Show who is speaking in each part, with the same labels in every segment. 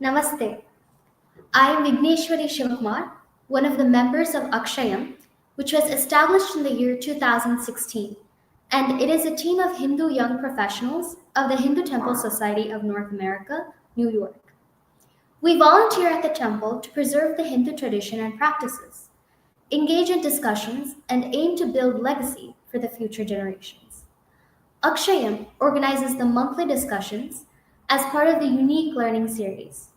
Speaker 1: Namaste. I am Vigneshwari Shivakumar, one of the members of Akshayam, which was established in the year 2016, and it is a team of Hindu young professionals of the Hindu Temple Society of North America, New York. We volunteer at the temple to preserve the Hindu tradition and practices, engage in discussions, and aim to build legacy for the future generations. Akshayam organizes the monthly discussions as part of the unique learning series.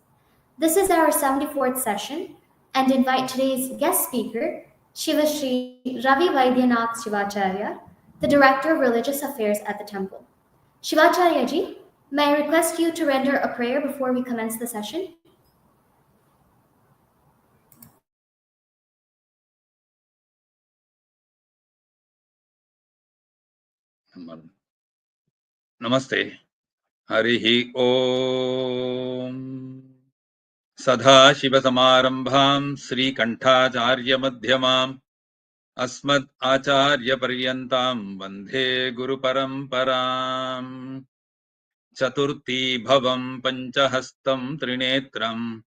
Speaker 1: This is our 74th session and invite today's guest speaker, Sri Ravi Vaidyanaat Sivachariar, the Director of Religious Affairs at the temple. Sivacharya ji, may I request you to render a prayer before we commence the session?
Speaker 2: Namaste. Harihi Om. Sadha Shiva Samarambham Sri Kantacharya Madhyamam Asmad Acharya Paryantam Vandhe Guru Paramparam Chaturthi Bhavam Panchahastam Trinetram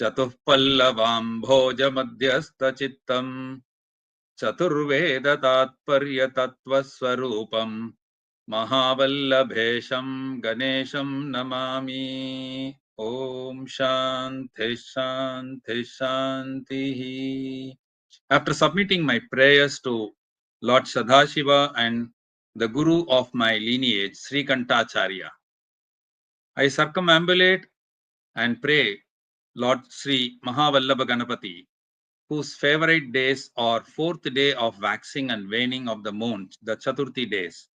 Speaker 2: Chatuh Pallavam Bhoja Madhyastha Chittam Chaturveda Tatparya Tattva Swarupam Mahavallabhesham Ganesham Namami. Om Shanti Shanti Shanti. After submitting my prayers to Lord Sadashiva and the Guru of my lineage, Sri Kantacharya, I circumambulate and pray Lord Sri Mahavallabha Ganapati, whose favorite days are 4th day of waxing and waning of the moon, the Chaturthi days,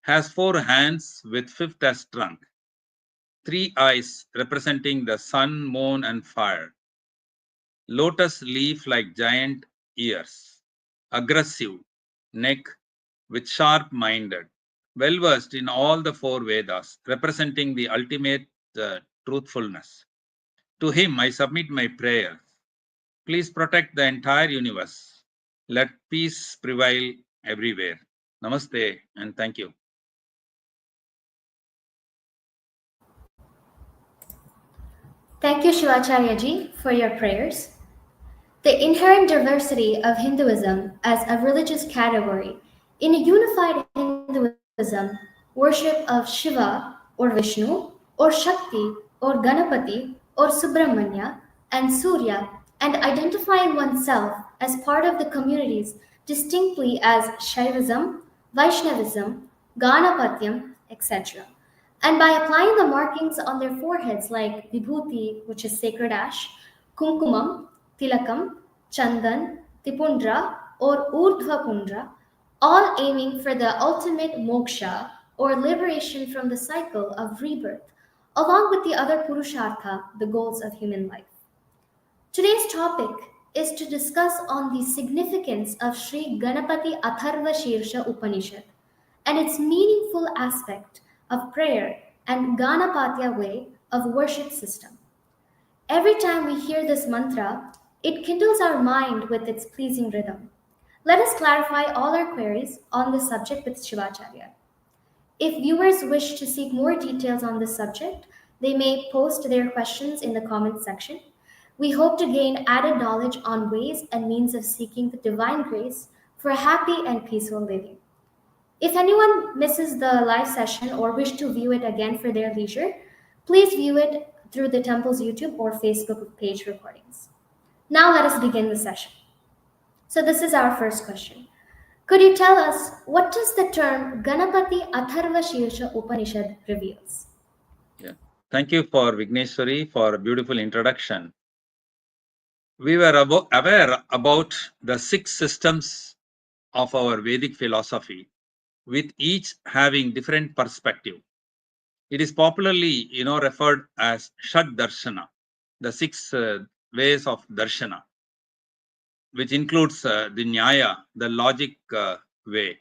Speaker 2: has 4 hands with 5th as trunk, 3 eyes representing the sun, moon, and fire, lotus leaf like giant ears, aggressive neck with sharp minded, well versed in all the 4 Vedas, representing the ultimate truthfulness. To him I submit my prayer. Please protect the entire universe. Let peace prevail everywhere. Namaste and thank you.
Speaker 1: Thank you, Shivacharya ji, for your prayers. The inherent diversity of Hinduism as a religious category. In a unified Hinduism, worship of Shiva or Vishnu or Shakti or Ganapati or Subramanya and Surya, and identifying oneself as part of the communities distinctly as Shaivism, Vaishnavism, Ganapatyam, etc. And by applying the markings on their foreheads like Vibhuti, which is sacred ash, Kumkumam, Tilakam, Chandan, Tipundra, or Urdhva Pundra, all aiming for the ultimate moksha or liberation from the cycle of rebirth, along with the other Purushartha, the goals of human life. Today's topic is to discuss on the significance of Sri Ganapati Atharvasheersha Upanishad and its meaningful aspect of prayer and Ganapatya way of worship system. Every time we hear this mantra, it kindles our mind with its pleasing rhythm. Let us clarify all our queries on this subject with Shivacharya. If viewers wish to seek more details on this subject, they may post their questions in the comments section. We hope to gain added knowledge on ways and means of seeking the divine grace for a happy and peaceful living. If anyone misses the live session or wish to view it again for their leisure, please view it through the temple's YouTube or Facebook page recordings. Now let us begin the session. So this is our first question. Could you tell us what does the term Ganapati Atharvasheersha Upanishad reveals?
Speaker 2: Yeah. Thank you for Vigneshwari for a beautiful introduction. We were aware about the 6 systems of our Vedic philosophy, with each having different perspective. It is popularly, referred as Shad Darshana, the 6 ways of Darshana, which includes the Nyaya, the logic way,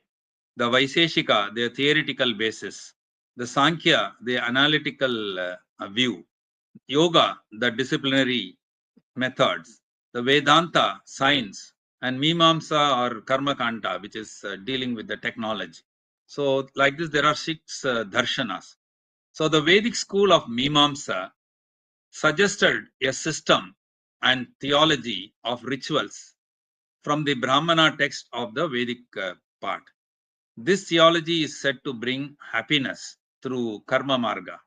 Speaker 2: the Vaiseshika, the theoretical basis, the Sankhya, the analytical view, Yoga, the disciplinary methods, the Vedanta, science, and Mimamsa or Karma Kanta, which is dealing with the technology. So like this, there are 6 darshanas. So the Vedic school of Mimamsa suggested a system and theology of rituals from the Brahmana text of the Vedic part. This theology is said to bring happiness through karma marga.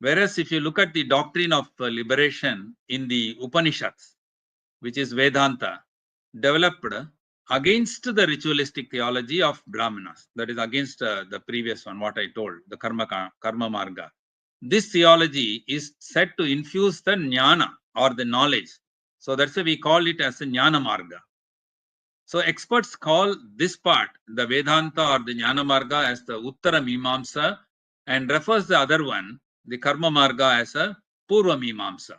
Speaker 2: Whereas if you look at the doctrine of liberation in the Upanishads, which is Vedanta, developed against the ritualistic theology of Brahmanas, that is against the previous one, what I told, the karma marga. This theology is said to infuse the jnana or the knowledge. So that's why we call it as a jnana marga. So experts call this part, the Vedanta or the Jnana Marga, as the Uttara Mimamsa, and refers the other one, the Karma Marga, as a Purva Mimamsa.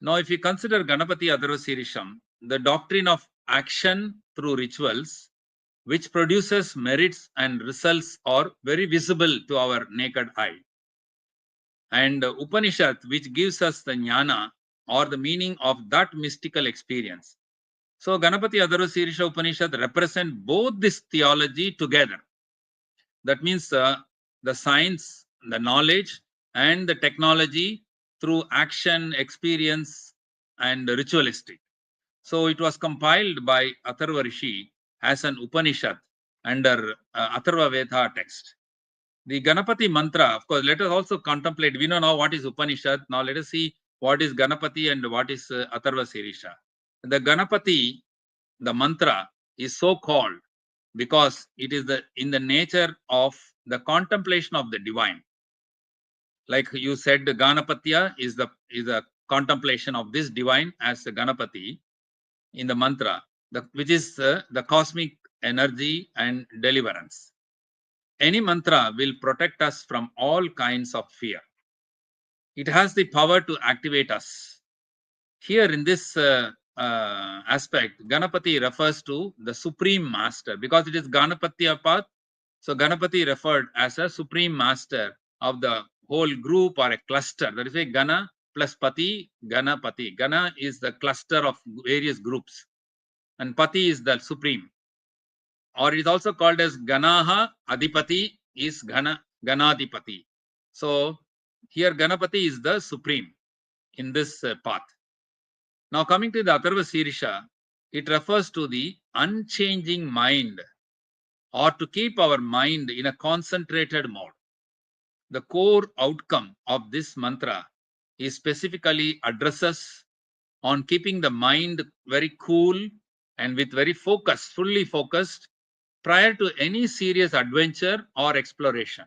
Speaker 2: Now, if you consider Ganapati Atharvasheersham, the doctrine of action through rituals, which produces merits and results, are very visible to our naked eye. And Upanishad, which gives us the jnana or the meaning of that mystical experience. So Ganapati Atharvasheersha Upanishad represent both this theology together. That means the science, the knowledge, and the technology through action, experience, and ritualistic. So it was compiled by Atharva Rishi as an Upanishad under Atharva Veda text. The Ganapati mantra, of course, let us also contemplate. We know now what is Upanishad. Now let us see what is Ganapati and what is Atharvasheersha. The Ganapati, the mantra, is so called because it is in the nature of the contemplation of the divine. Like you said, the Ganapatya is a contemplation of this divine as the Ganapati in the mantra, which is the cosmic energy and deliverance. Any mantra will protect us from all kinds of fear. It has the power to activate us. Here in this aspect, Ganapati refers to the Supreme Master because it is Ganapatya path. So Ganapati referred as a Supreme Master of the whole group or a cluster. That is why Gana plus Pati, Ganapati. Gana is the cluster of various groups and Pati is the Supreme. Or it is also called as Ganaha Adipati is Ganadipati. So here Ganapati is the Supreme in this path. Now coming to the Atharvasheersha, it refers to the unchanging mind or to keep our mind in a concentrated mode. The core outcome of this mantra is specifically addresses on keeping the mind very cool and with very focused, fully focused prior to any serious adventure or exploration.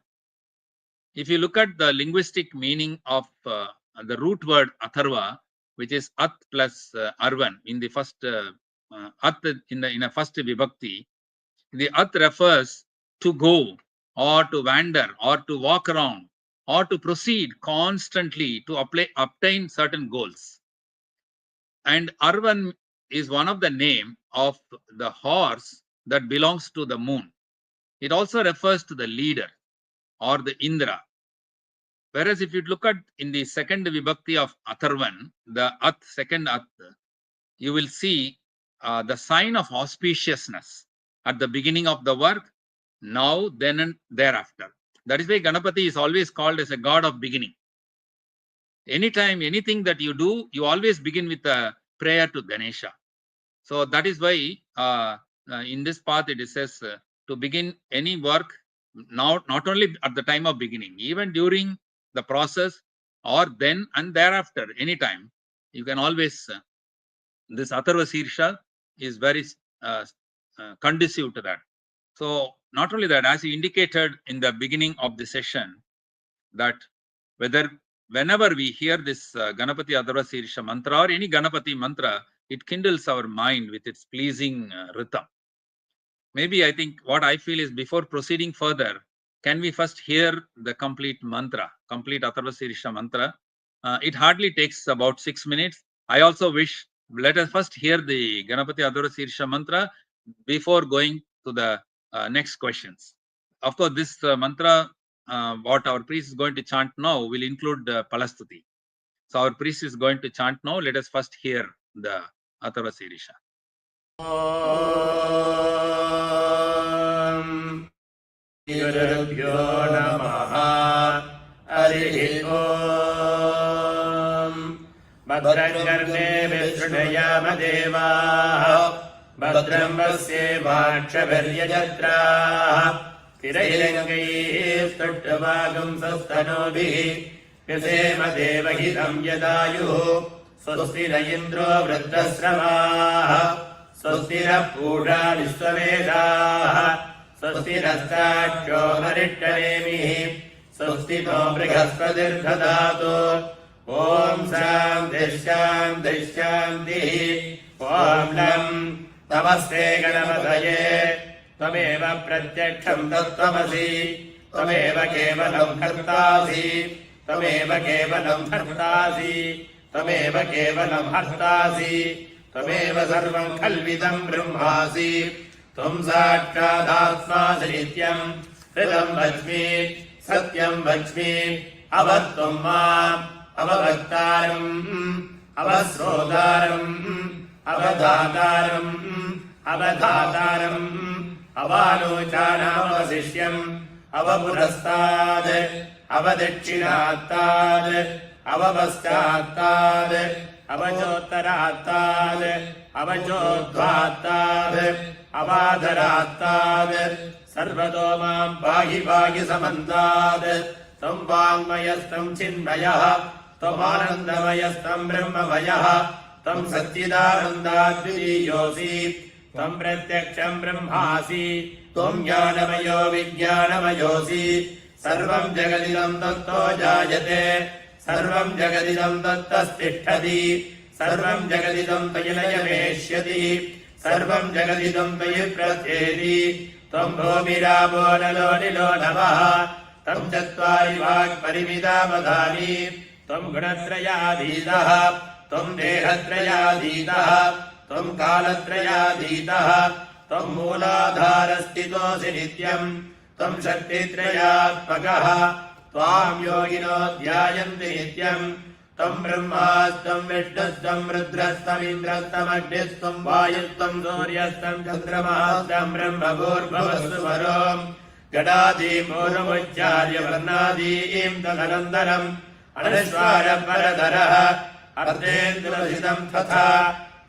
Speaker 2: If you look at the linguistic meaning of the root word Atharva, which is At plus Arvan in the first At in a first vibhakti, the At refers to go or to wander or to walk around or to proceed constantly to obtain certain goals. And Arvan is one of the name of the horse that belongs to the moon. It also refers to the leader or the Indra. Whereas if you look at in the second vibhakti of Atharvan, the At, second At, you will see the sign of auspiciousness at the beginning of the work, now, then, and thereafter. That is why Ganapati is always called as a god of beginning. Anytime, anything that you do, you always begin with a prayer to Ganesha. So that is why in this path it says to begin any work, not only at the time of beginning, even during the process or then and thereafter, anytime, you can always, this Atharvasheersha is very conducive to that. So not only that, as you indicated in the beginning of the session, that whenever we hear this Ganapati Atharvasheersha mantra or any Ganapati mantra, it kindles our mind with its pleasing rhythm. Maybe I think what I feel is before proceeding further, can we first hear the complete mantra, complete Atharvasheersha mantra? It hardly takes about 6 minutes. I also wish, let us first hear the Ganapati Atharvasheersha mantra before going to the next questions. Of course, this mantra, what our priest is going to chant now, will include Palastuti. So our priest is going to chant now. Let us first hear the Atharvasheersha.
Speaker 3: Gurubhyo namaha Harihi Om कामदेवाः भद्रम् पश्येमाक्षभिर्यजत्राः स्थिरैरङ्गैः स्तुष्टुवागुंसस्तनूभिः व्यसेम देवहितम् यदायुः स्वस्ति न इन्द्रो वृद्धश्रवाः स्वस्ति नः पूषा विश्ववेदाः स्वस्ति नस्ताक्षो हरिष्ठनेमिः स्वस्ति नो बृहस्पतिर्दधातु ॐ शान्तिः शान्तिः शान्तिः ॐ नम् नमस्ते गणपतये त्वमेव प्रत्यक्षम् तत्त्वमसि त्वमेव केवलम् कर्तासि त्वमेव केवलम् हर्तासि त्वमेव केवलम् हर्तासि त्वमेव सर्वम् खल्विदम् ब्रह्मासि त्वम् साक्षादात्मासि नित्यम् हृदम् वच्मि सत्यम् वच्मि अवत्वम् माम् अववक्तारम् अवश्रोतारम् अवधातारम् अवधातारम् अवालोचानामवशिष्यम् अवपुरस्ताद् अवदक्षिणात्ताद् अवपश्चात्ताद् अवचोत्तरात्ताद् अवचोद्ध्वात्ताद् अवाधरात्ताद् सर्वतो माम् पाहि पाहि समन्ताद् त्वम् वाङ्मयस्तम् चिन्मयः त्वमानन्दमयस्तम् ब्रह्ममयः त्वम् सच्चिदानन्दाद्वितीयोऽसि त्वम् प्रत्यक्षम् ब्रह्मासि त्वम् ज्ञानमयो विज्ञानमयोऽसि सर्वम् जगदिदम् तत्तो जायते सर्वम् जगदिदम् तत्तस्तिष्ठति सर्वम् जगदिदम् त्वयि लयमेष्यति सर्वम् जगदिदम् त्वयि प्रत्येति त्वम् भूमिरापो नलो निलो नभः तम् चत्वारि वाक्परिमितावधानि त्वम् गुणत्रयाधीतः त्वम् देहत्रयाधीतः त्वम् कालत्रयाधीतः त्वम् मूलाधारस्थितोऽसि नित्यम् त्वम् शक्तित्रयात्मकः त्वाम् योगिनो ध्यायन्ति नित्यम् त्वम् ब्रह्मास्त्वम् विष्णुस्त्वम् रुद्रस्त्वमिन्द्रस्त्वमग्निस्त्वम् वायुस्त्वम् सूर्यस्त्वम् चन्द्रमस्त्वम् ब्रह्मभूर्भुवस्सु वरोम् गणादीमूलमुच्चार्य वर्णादीम् तदनन्तरम् अनश्वारम् परधरः अर्धेन्द्रसितम् तथा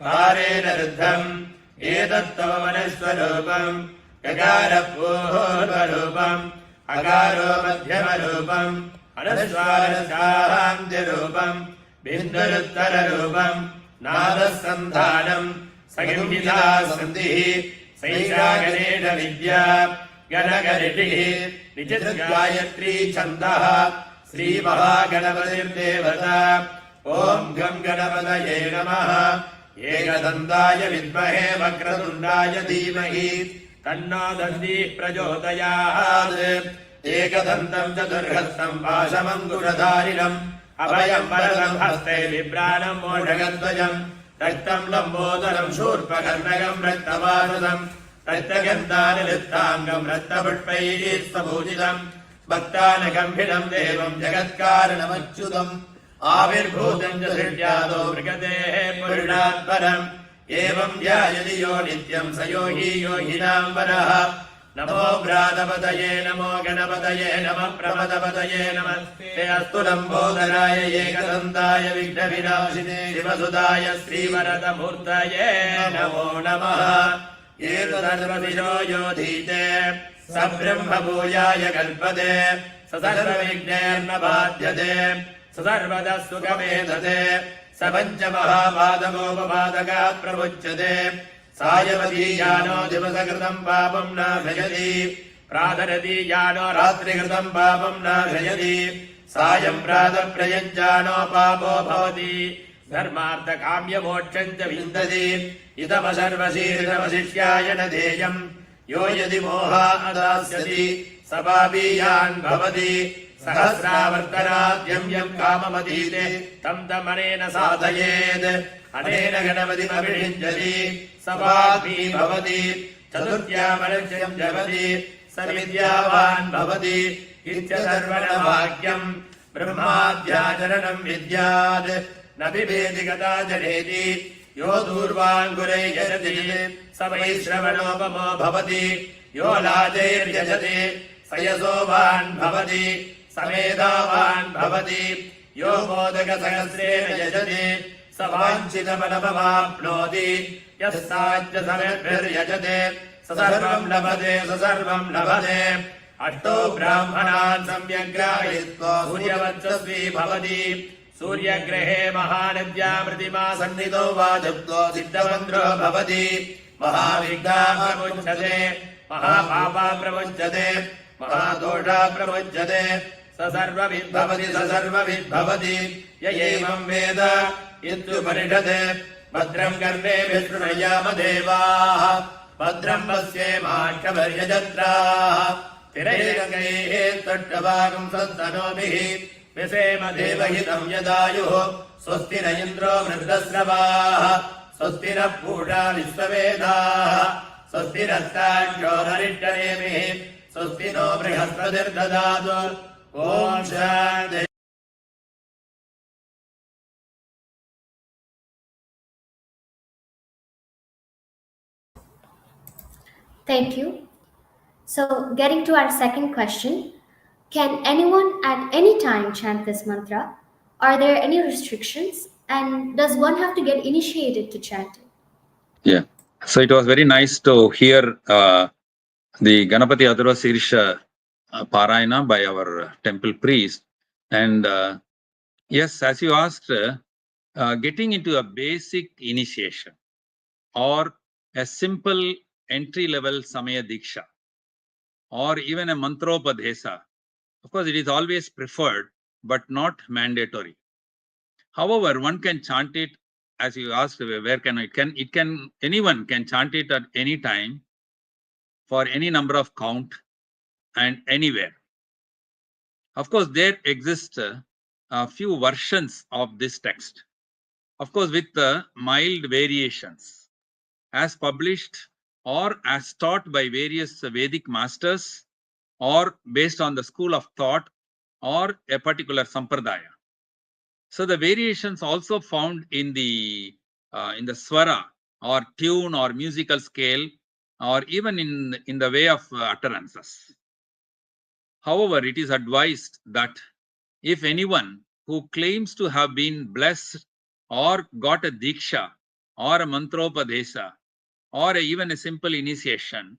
Speaker 3: पारेण रुद्धम् एतत्तव मनस्वरूपम् गकारपूर्वरूपम् अकारो मध्यमरूपम् अनश्वारशान्तिरूपम् बिन्दुरुत्तररूपम् नादसन्धानम् सगिम्बिता सन्धिः सैषागणेन विद्या गणगरिटिः निजगायत्री छन्दः श्रीमहागणपतिर्देवता ॐ गम् गणपतये नमः एकदन्ताय विद्महे वक्रतुण्डाय धीमहि तन्नो दन्तिः प्रचोदयात् एकदन्तम् चतुर्हस्तम् पाशमङ्कुशधारिणम् अभयम् वरदम् हस्ते बिभ्राणम् मोषगध्वजम् रक्तम् लम्बोदरम् शूर्पकर्णकम् रक्तवासदम् रक्तगन्धानिलिप्ताङ्गम् रक्तपुष्पैः स्वपूजितम् भक्तानगम्भिरम् देवम् जगत्कारणमच्युतम् आविर्भूतम् च सृष्ट्यादो मृगतेः पुरुषात्परम् एवम् ध्यायति यो नित्यम् स योगी योगिनाम् वरः नमो व्रातपतये नमो गणपतये नमः प्रमदपतये नमस्ते अस्तु लम्बोदराय एकदन्ताय विघ्नविनाशिने शिवसुताय श्रीवरदमूर्तये नमो नमः एतदर्वदिशो योधीते स ब्रह्मभूयाय कल्पते स सर्वविघ्नेर्न बाध्यते स सर्वतः सुखमेधते स पञ्चमहापादकोपपादकात् प्रमुच्यते सायवतीयानो दिवसकृतम् पापम् नाशयति प्रातरतीयानो रात्रिकृतम् पापम् नाशयति सायम् प्रातः प्रयुञ्जानो पापो भवति धर्मार्थकाम्यमोक्षम् च विन्दति इदमसर्वशीर्षमशिष्याय न देयम् यो यदि मोहादास्यति स पापीयान् भवति सहस्रावर्तनाद्यम् यम् काममतीते तम् तमनेन साधयेत् अनेन गणपतिमभिषिञ्चति स पापी भवति चतुर्थ्यामनुष्यम् जपति स विद्यावान् भवति इत्यसर्वणवाक्यम् ब्रह्माद्याचरणम् विद्यात् न बिभेति कदाचरेति यो दूर्वाङ्गुरैर्यजति स वैश्रवणोपमो भवति यो लाजैर्यजति स यशोवान् भवति स मेधावान् भवति यो मोदकसहस्रेण यजति सवाञ्छितमनमवाप्नोति यः साच्य समेभिर्यजते स सर्वम् लभते स सर्वम् लभते अष्टौ ब्राह्मणान् सम्यग्राहयित्वा सूर्यवत्सस्वी भवति सूर्यग्रहे महानद्या प्रतिमा सन्निधौ वा जप्तो सिद्धमन्त्रो भवति महाविघ्ना प्रमुच्यते महापापा प्रमुच्यते महादोषा प्रमुच्यते स सर्वविद्भवति स सर्वविद्भवति य एवम् वेद इत्युपनिषदे भद्रम् कर्णेभिः शृणुयाम देवाः भद्रम् पश्येमाक्षपर्यजत्राः स्थिरैरङ्गैः तट्टभागम् सन्तनोभिः विसेम देवहितम् यदायुः स्वस्ति न इन्द्रो वृद्धस्रवाः स्वस्ति नः पूषा विश्ववेदाः स्वस्ति नस्ताक्षो हरिष्ठनेमिः स्वस्ति नो बृहस्पतिर्ददातु ॐ शान्ति।
Speaker 1: Thank you. So, getting to our second question, can anyone at any time chant this mantra? Are there any restrictions? And does one have to get initiated to chant it?
Speaker 2: Yeah. So it was very nice to hear the Ganapati Atharvasheersha Parayana by our temple priest. And yes, as you asked, getting into a basic initiation or a simple entry-level Samaya Diksha or even a Mantropadhesa, of course, it is always preferred, but not mandatory. However, one can chant it, as you asked, where can anyone can chant it at any time for any number of count and anywhere. Of course, there exist a few versions of this text, of course, with mild variations, as published or as taught by various Vedic masters, or based on the school of thought or a particular sampradaya. So the variations also found in the swara or tune or musical scale, or even in the way of utterances. However, it is advised that if anyone who claims to have been blessed or got a diksha or a mantropadesa or even a simple initiation,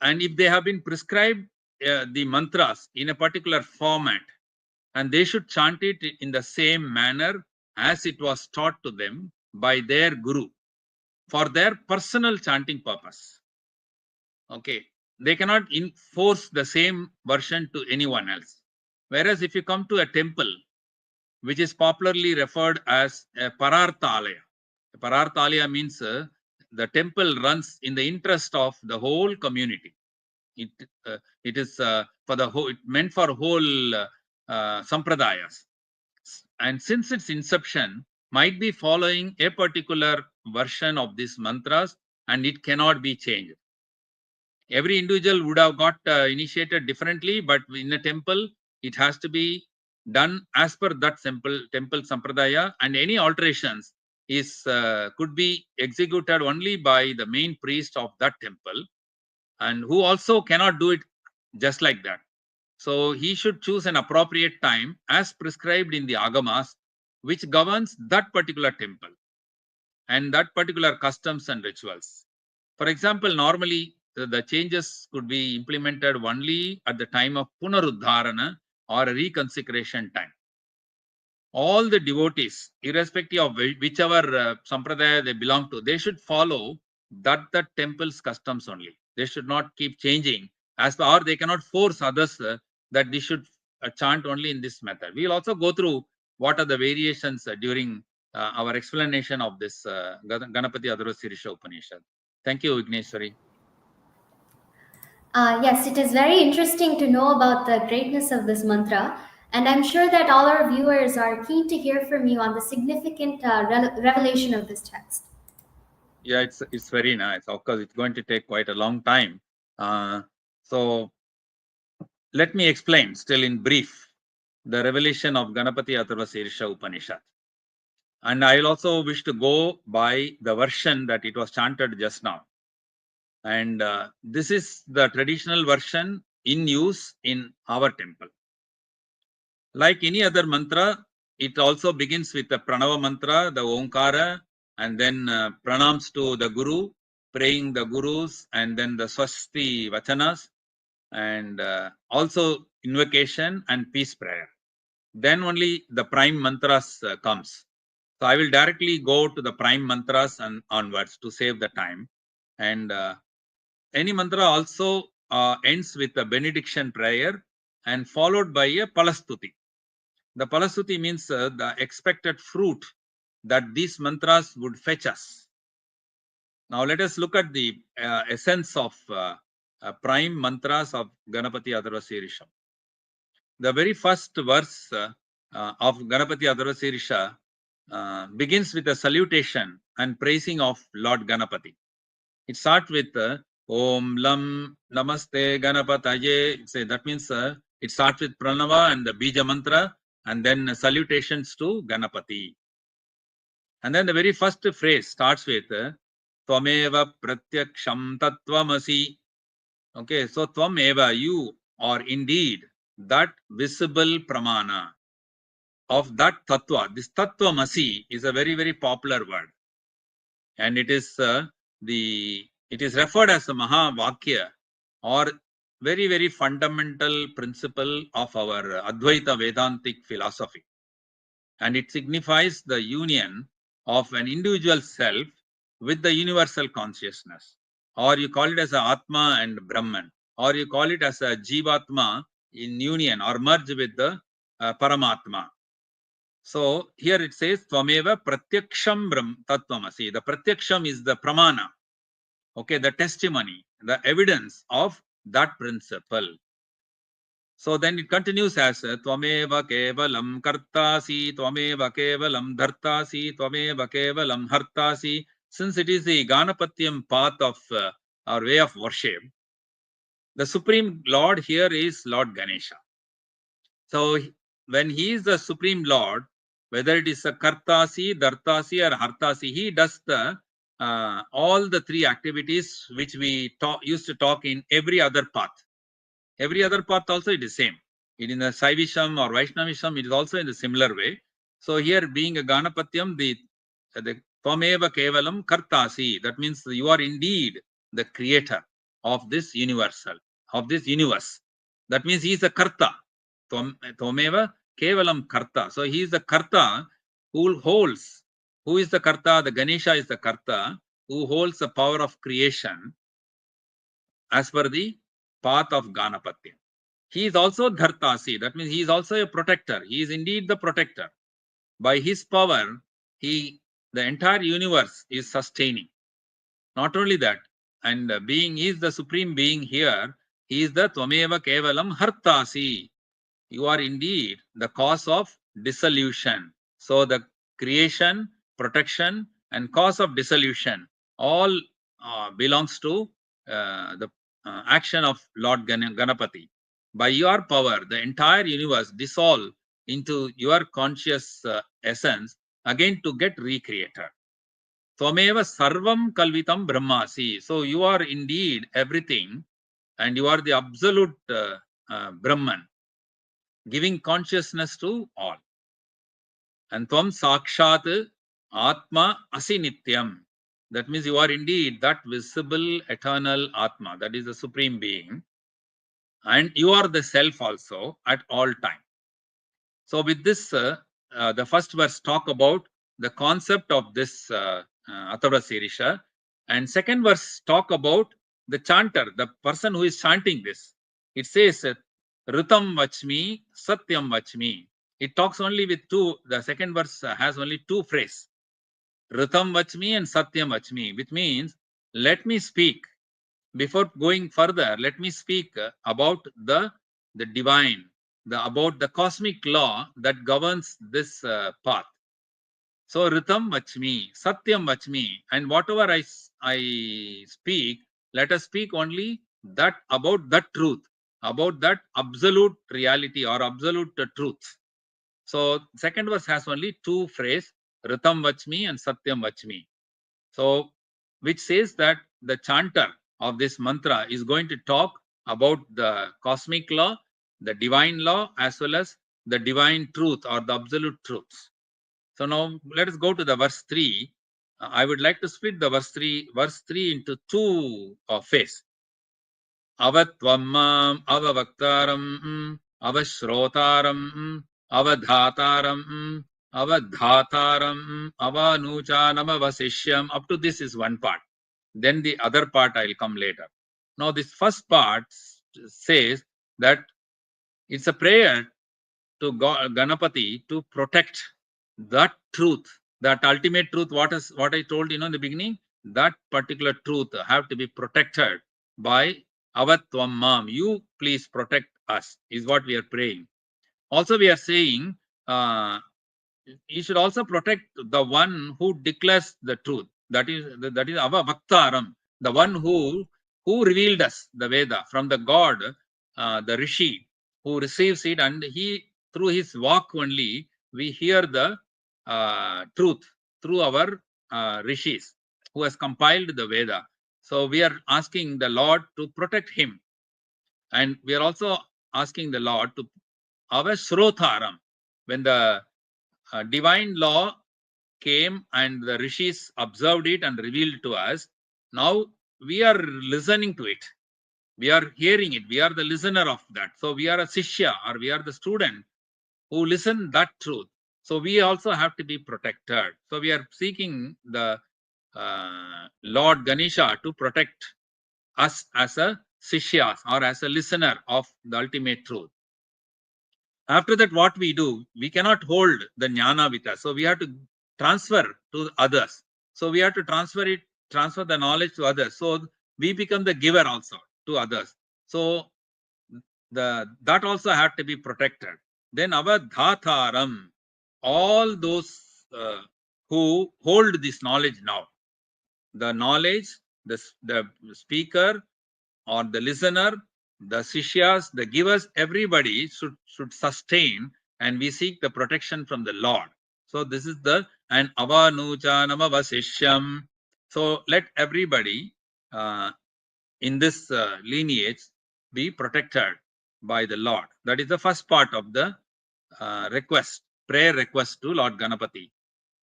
Speaker 2: and if they have been prescribed the mantras in a particular format, and they should chant it in the same manner as it was taught to them by their guru for their personal chanting purpose. Okay, they cannot enforce the same version to anyone else. Whereas if you come to a temple, which is popularly referred as a Pararthalaya. Pararthalaya means the temple runs in the interest of the whole community. It is for the whole, meant for whole sampradayas. And since its inception, might be following a particular version of these mantras, and it cannot be changed. Every individual would have got initiated differently, but in a temple, it has to be done as per that simple temple sampradaya, and any alterations is could be executed only by the main priest of that temple, and who also cannot do it just like that. So he should choose an appropriate time as prescribed in the agamas, which governs that particular temple and that particular customs and rituals. For example, normally the changes could be implemented only at the time of punaruddharana or a reconsecration time. All the devotees, irrespective of whichever sampradaya they belong to, they should follow that temple's customs only. They should not keep changing or they cannot force others that they should chant only in this method. We will also go through what are the variations during our explanation of this Ganapati Atharvasheersha Upanishad. Thank you, Vigneshwari.
Speaker 1: Yes, it is very interesting to know about the greatness of this mantra, and I'm sure that all our viewers are keen to hear from you on the significant revelation of this text.
Speaker 2: Yeah, it's very nice. Of course, it's going to take quite a long time. So let me explain, still in brief, the revelation of Ganapati Atharvasheersha Upanishad. And I will also wish to go by the version that it was chanted just now. And this is the traditional version in use in our temple. Like any other mantra, it also begins with the Pranava mantra, the Omkara, and then pranams to the Guru, praying the Gurus, and then the Swasti Vachanas, and also invocation and peace prayer. Then only the prime mantras comes. So I will directly go to the prime mantras and onwards to save the time. And any mantra also ends with a benediction prayer and followed by a palastuti. The palastuti means the expected fruit that these mantras would fetch us. Now let us look at the essence of prime mantras of Ganapati Atharvasheersha. The very first verse of Ganapati Atharvasheersha begins with a salutation and praising of Lord Ganapati. It starts with Om Lam Namaste Ganapataye. That means it starts with Pranava and the Bija mantra, and then salutations to Ganapati. And then the very first phrase starts with Tvameva Pratyaksham Tattvamasi. Okay, so Tvameva, you are indeed that visible pramana of that tattva. This Tattvamasi is a very, very popular word. And it is it is referred as a Mahavakya, or very, very fundamental principle of our Advaita Vedantic philosophy. And it signifies the union of an individual self with the universal consciousness, or you call it as a Atma and Brahman, or you call it as a Jivatma in union or merge with the Paramatma. So here it says Tvameva Pratyaksham Tattvamasi. The Pratyaksham is the Pramana, okay, the testimony, the evidence of that principle. So then it continues as Tvameva Kevalam Kartasi, Tvameva Kevalam Dhartasi, Tvameva Kevalam Hartasi. Since it is the Ganapatyam path of our way of worship, the Supreme Lord here is Lord Ganesha. So when he is the Supreme Lord, whether it is a Kartasi, Dhartasi or Hartasi, he does the all the three activities which we used to talk in every other path. Every other path also it is same. In the Saivisham or Vaishnavism, it is also in the similar way. So here being a Ganapatyam, the Tvameva Kevalam Kartasi, that means you are indeed the creator of this universal, of this universe. That means he is a Karta. Tvameva Kevalam Karta. So he is the Karta who holds. Who is the Karta? The Ganesha is the Karta who holds the power of creation as per the path of Ganapatya. He is also Dhartasi. That means he is also a protector. He is indeed the protector. By his power, the entire universe is sustaining. Not only that, and being he is the supreme being here, he is the Tvameva Kevalam Hartasi. You are indeed the cause of dissolution. So the creation, protection, and cause of dissolution all belongs to the action of Lord Ganapati. By your power, the entire universe dissolve into your conscious essence again to get recreated. Tvameva sarvam kalvitam brahmasi. So you are indeed everything, and you are the absolute Brahman, giving consciousness to all. And tvam sakshat atma asi nityam. That means you are indeed that visible eternal Atma, that is the supreme being, and you are the self also at all time. So with this, the first verse talk about the concept of this Atharvasheersha, and second verse talk about the chanter, the person who is chanting this. It says Ritam Vachmi, Satyam Vachmi. It talks only with two, the second verse has only two phrases, Ritam Vachmi and Satyam Vachmi, which means let me speak. Before going further, let me speak about the divine, about the cosmic law that governs this path. So Ritam Vachmi, Satyam Vachmi, and whatever I speak, let us speak only that about that truth, about that absolute reality or absolute truth. So second verse has only two phrases, Ritam Vachmi and Satyam Vachmi. So which says that the chanter of this mantra is going to talk about the cosmic law, the divine law, as well as the divine truth or the absolute truths. So now let us go to the verse 3. I would like to split the verse 3 into two phases. Avatvammam avavaktaram avashrotaram avadhataram avadhataram avanuchanam avasishyam. Up to this is one part. Then the other part I will come later. Now this first part says that it's a prayer to Ganapati to protect that truth, that ultimate truth. What I told in the beginning, that particular truth have to be protected by Avatvammam. You please protect us, is what we are praying. Also, we are saying you should also protect the one who declares the truth. That is Avavaktaram, the one who revealed us the Veda from the God, the Rishi, who receives it, and he through his walk only we hear the truth through our rishis who has compiled the Veda. So we are asking the Lord to protect him, and we are also asking the Lord to Avashrotharam, when the divine law came and the rishis observed it and revealed to us. Now we are listening to it. We are hearing it. We are the listener of that. So we are a Sishya, or we are the student who listen that truth. So we also have to be protected. So we are seeking the Lord Ganesha to protect us as a Sishyas or as a listener of the ultimate truth. After that, what we do, we cannot hold the jnana with us. So we have to transfer to others. So we have to transfer the knowledge to others. So we become the giver also to others. So that also have to be protected. Then avadhataram, all those who hold this knowledge now, the knowledge, the speaker or the listener, the sishyas, the givers, everybody should sustain, and we seek the protection from the Lord. So this is and avanuchanam avasishyam. So let everybody in this lineage be protected by the Lord. That is the first part of the prayer request to Lord Ganapati.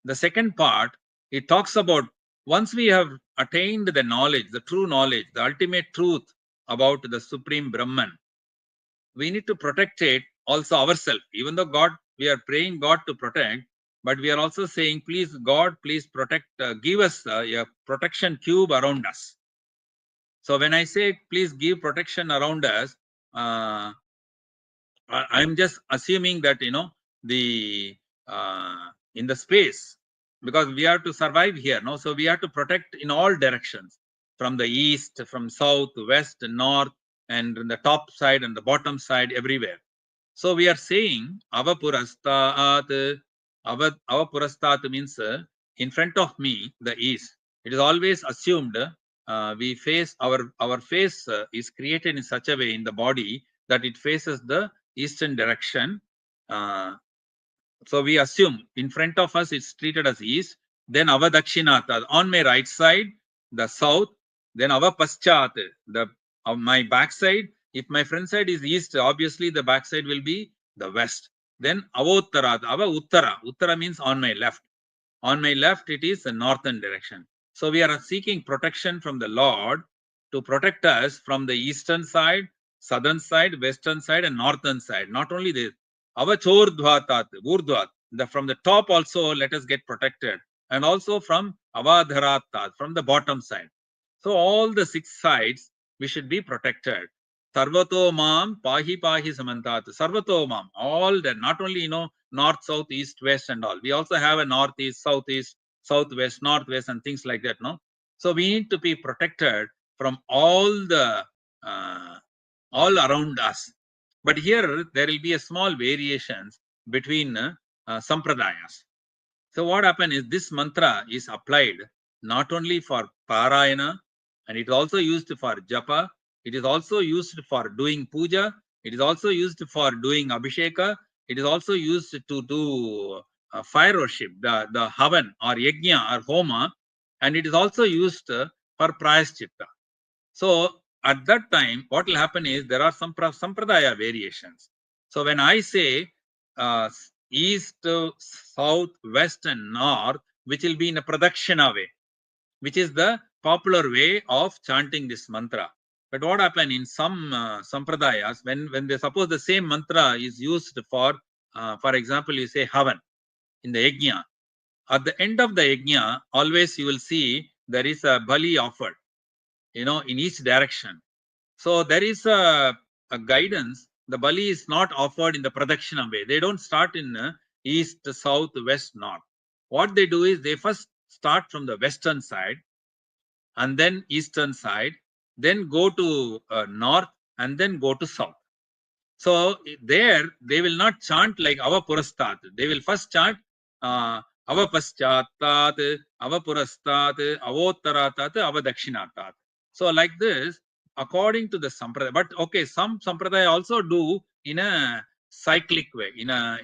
Speaker 2: The second part, it talks about once we have attained the knowledge, the true knowledge, the ultimate truth about the Supreme Brahman, we need to protect it also ourselves. Even though God, we are praying God to protect, but we are also saying, please God, please protect, give us a protection cube around us. So when I say, please give protection around us, I'm just assuming that, the in the space, because we have to survive here, no? So we have to protect in all directions, from the east, from south, west, north, and the top side and the bottom side, everywhere. So we are saying avapurastat. Avapurastat means in front of me, the east. It is always assumed we face our face is created in such a way in the body that it faces the eastern direction. So we assume in front of us it's treated as east. Then avadakshinata, on my right side, the south. Then avapaschat, my backside. If my front side is east, obviously the backside will be the west. Then avottarat, ava uttara. Uttara means on my left. On my left, it is the northern direction. So we are seeking protection from the Lord to protect us from the eastern side, southern side, western side, and northern side. Not only this, avachordhvatat, urdhvat, from the top also let us get protected, and also from avadharatat, from the bottom side. So all the 6 sides we should be protected. Sarvato mam pahi pahi samantat. Sarvato mam, all that, not only north, south, east, west, and all. We also have a northeast, southeast, southwest, northwest, and things like that. No, so we need to be protected from all around us. But here there will be a small variations between sampradayas. So what happened is this mantra is applied not only for parayana, and it is also used for japa. It is also used for doing puja. It is also used for doing abhisheka. It is also used to do fire worship, the havan or yajna or homa, and it is also used for prayaschitta. So at that time, what will happen is there are some sampradaya variations. So when I say east, south, west, and north, which will be in a pradakshina way, which is the popular way of chanting this mantra. But what happened in some sampradayas, when they suppose the same mantra is used for example, you say havan in the yajna. At the end of the yajna, always you will see there is a bali offered, in each direction. So there is a guidance. The bali is not offered in the pradakshina way. They don't start in east, south, west, north. What they do is they first start from the western side and then eastern side, then go to north and then go to south. So there they will not chant like Ava Purastat. They will first chant Ava Paschattat, Ava Purastat, Avottaratat, Ava Dakshinatat. So like this, according to the sampradaya. But okay, some sampradaya also do in a cyclic way, in a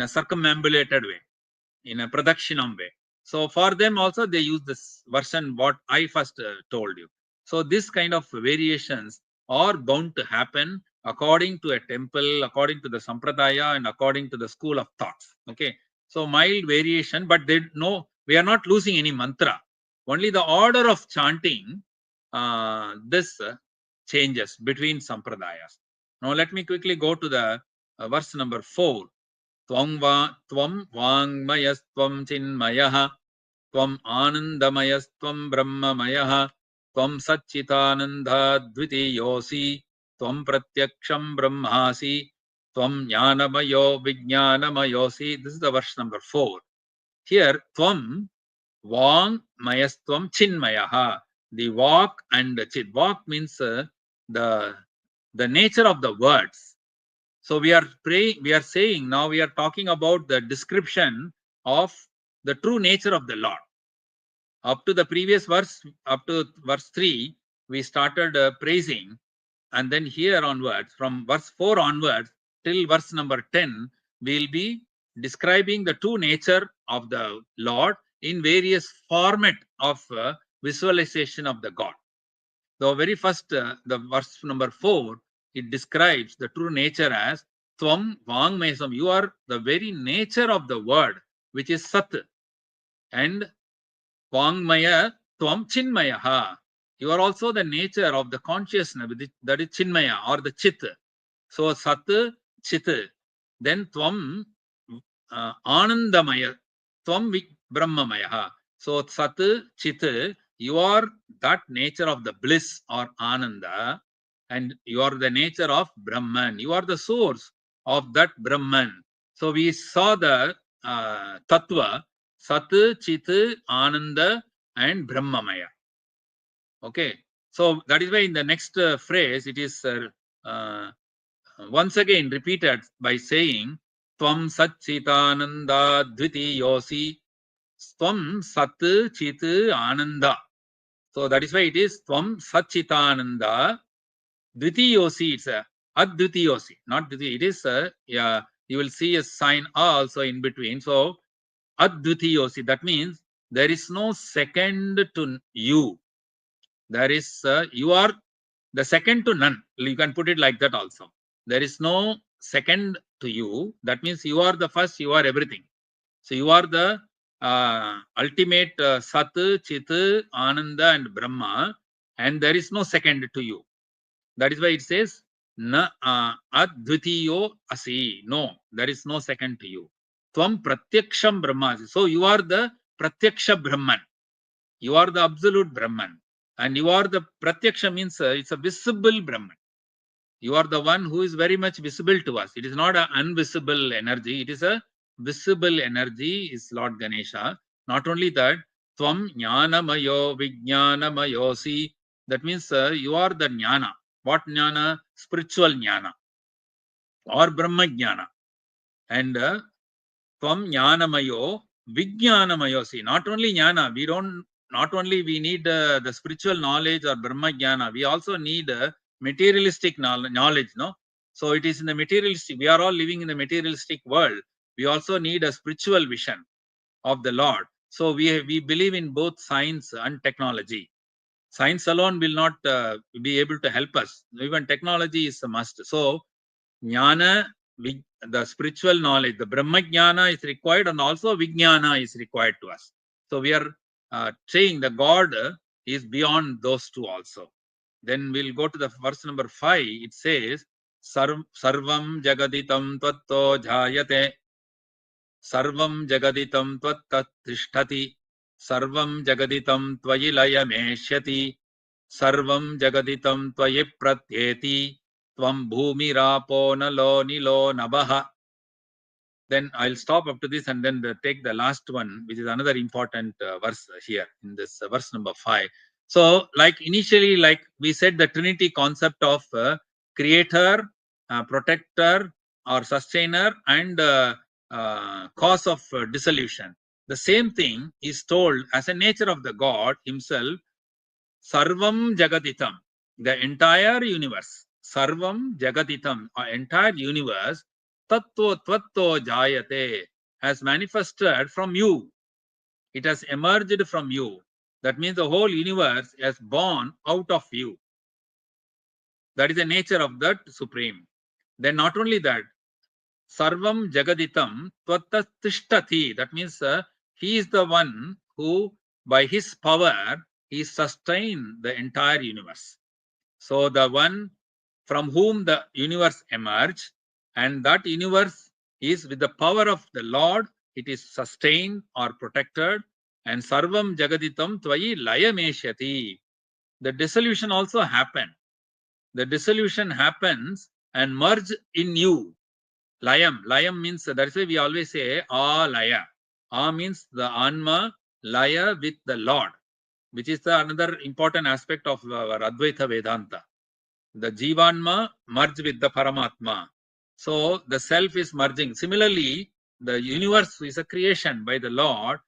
Speaker 2: circumambulated way, in a pradakshinam way. So for them also they use this version what I first told you. So this kind of variations are bound to happen according to a temple, according to the sampradaya, and according to the school of thoughts. Okay, so mild variation, but they no, we are not losing any mantra. Only the order of chanting, this changes between sampradayas. Now let me quickly go to the verse number 4. त्वं वाङ्मयस्त्वं चिन्मयः त्वम् आनन्दमयस्त्वं ब्रह्ममयः त्वं सच्चिदानन्दाद्वितीयोऽसि त्वं प्रत्यक्षं ब्रह्मासि त्वं ज्ञानमयो विज्ञानमयोऽसि. This is the verse number 4. Here, tvam vaङ्मयस्त्वं chinmayah. The walk and chit. Walk means the nature of the words. So we are praying, we are saying now we are talking about the description of the true nature of the Lord. Up to the previous verse, up to verse 3, we started praising, and then here onwards, from verse 4 onwards till verse number 10, we will be describing the true nature of the Lord in various format of visualization of the God. The very first, the verse number 4, it describes the true nature as Tvam Vangmayasam. You are the very nature of the word, which is Sat. And Vangmaya Tvam Chinmayaha. You are also the nature of the consciousness, that is Chinmaya or the Chit. So Sat, Chit. Then Tvam Anandamaya. Tvam Brahmamaya. So Sat, Chit, you are that nature of the bliss or Ananda, and you are the nature of Brahman. You are the source of that Brahman. So we saw the Tattva, Sat, Chit, Ananda, and Brahmamaya. Okay. So that is why in the next phrase it is once again repeated by saying Tvam Satchitananda Dvitiyosi. Tvam Sat Chit Ananda. So that is why it is Tvam Satchitananda Dvitiyosi. It's a Advitiyosi, not Dviti. It is yeah, you will see a sign also in between. So Advitiyosi, that means there is no second to you. There is you are the second to none. You can put it like that also. There is no second to you. That means you are the first, you are everything. So you are the ultimate Sat, Chit, Ananda, and Brahma, and there is no second to you. That is why it says Na Advitiyo Asi. No, there is no second to you. Tvam Pratyaksham Brahma. So you are the Pratyaksha Brahman. You are the absolute Brahman. And you are the Pratyaksha means it's a visible Brahman. You are the one who is very much visible to us. It is not an invisible energy. It is a visible energy, is Lord Ganesha. Not only that, Tvam Jnanamayo Vijnanamayosi. That means you are the Jnana. What Jnana? Spiritual Jnana or Brahma Jnana. And Tvam Jnanamayo Vijnanamayosi. Not only Jnana, not only we need the spiritual knowledge or Brahma Jnana, we also need materialistic knowledge, no? So it is in the materialistic, we are all living in the materialistic world. We also need a spiritual vision of the Lord. So we believe in both science and technology. Science alone will not be able to help us. Even technology is a must. So Jnana the spiritual knowledge, the Brahmajnana is required, and also Vijnana is required to us. So we are saying the God is beyond those two also. Then we'll go to the verse number 5. It says, Sarvam Jagaditam Tvatto Jayate, Sarvam Jagaditam Tvattat Tishtati, Sarvam Jagaditam Tvayi Layameshyati, Sarvam Jagaditam Tvayi Pratyeti, Tvam Bhumi Rapo Nalo Nilo Nabaha. Then I'll stop up to this and then take the last one, which is another important verse here in this verse number 5. So, like initially, like we said, the Trinity concept of creator, protector, or sustainer, and cause of dissolution. The same thing is told as a nature of the God himself. Sarvam Jagaditam, the entire universe. Sarvam Jagaditam, entire universe. Tattva Tvatto Jayate, has manifested from you. It has emerged from you. That means the whole universe has born out of you. That is the nature of that Supreme. Then not only that, Sarvam Jagaditam Tvattatishtati. That means he is the one who, by his power, he sustains the entire universe. So the one from whom the universe emerged, and that universe is with the power of the Lord, it is sustained or protected. And Sarvam Jagaditam Tvayi Layameshyati. The dissolution also happened. The dissolution happens and merge in you. Layam. Layam means, that's why we always say Laya. Means the Anma Laya with the Lord, which is the another important aspect of our Advaita Vedanta. The Jivanma merge with the Paramatma. So the self is merging. Similarly, the universe is a creation by the Lord,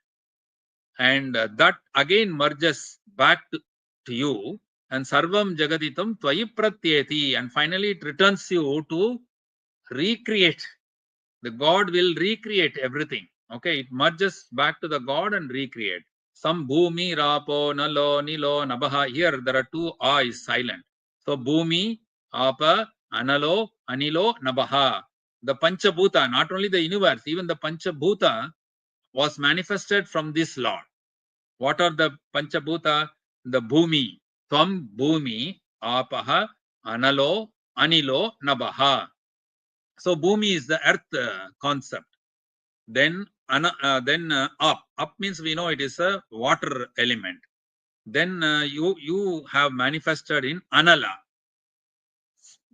Speaker 2: and that again merges back to you. And Sarvam Jagaditam Tvayi Pratyeti. And finally, it returns you to recreate. The God will recreate everything. Okay, it merges back to the God and recreate. Some Bhumi, Rapo, Nalo, Nilo, Nabaha. Here there are two A is silent. So Bhumi, Apa, Analo, Anilo, Nabaha. The Panchabhuta, not only the universe, even the Panchabhuta was manifested from this Lord. What are the Panchabhuta? The Bhumi. Tvam Bhumi, Apaha, Analo, Anilo, Nabaha. So Bhumi is the earth concept. Then up. Up means we know it is a water element. Then you have manifested in Anala.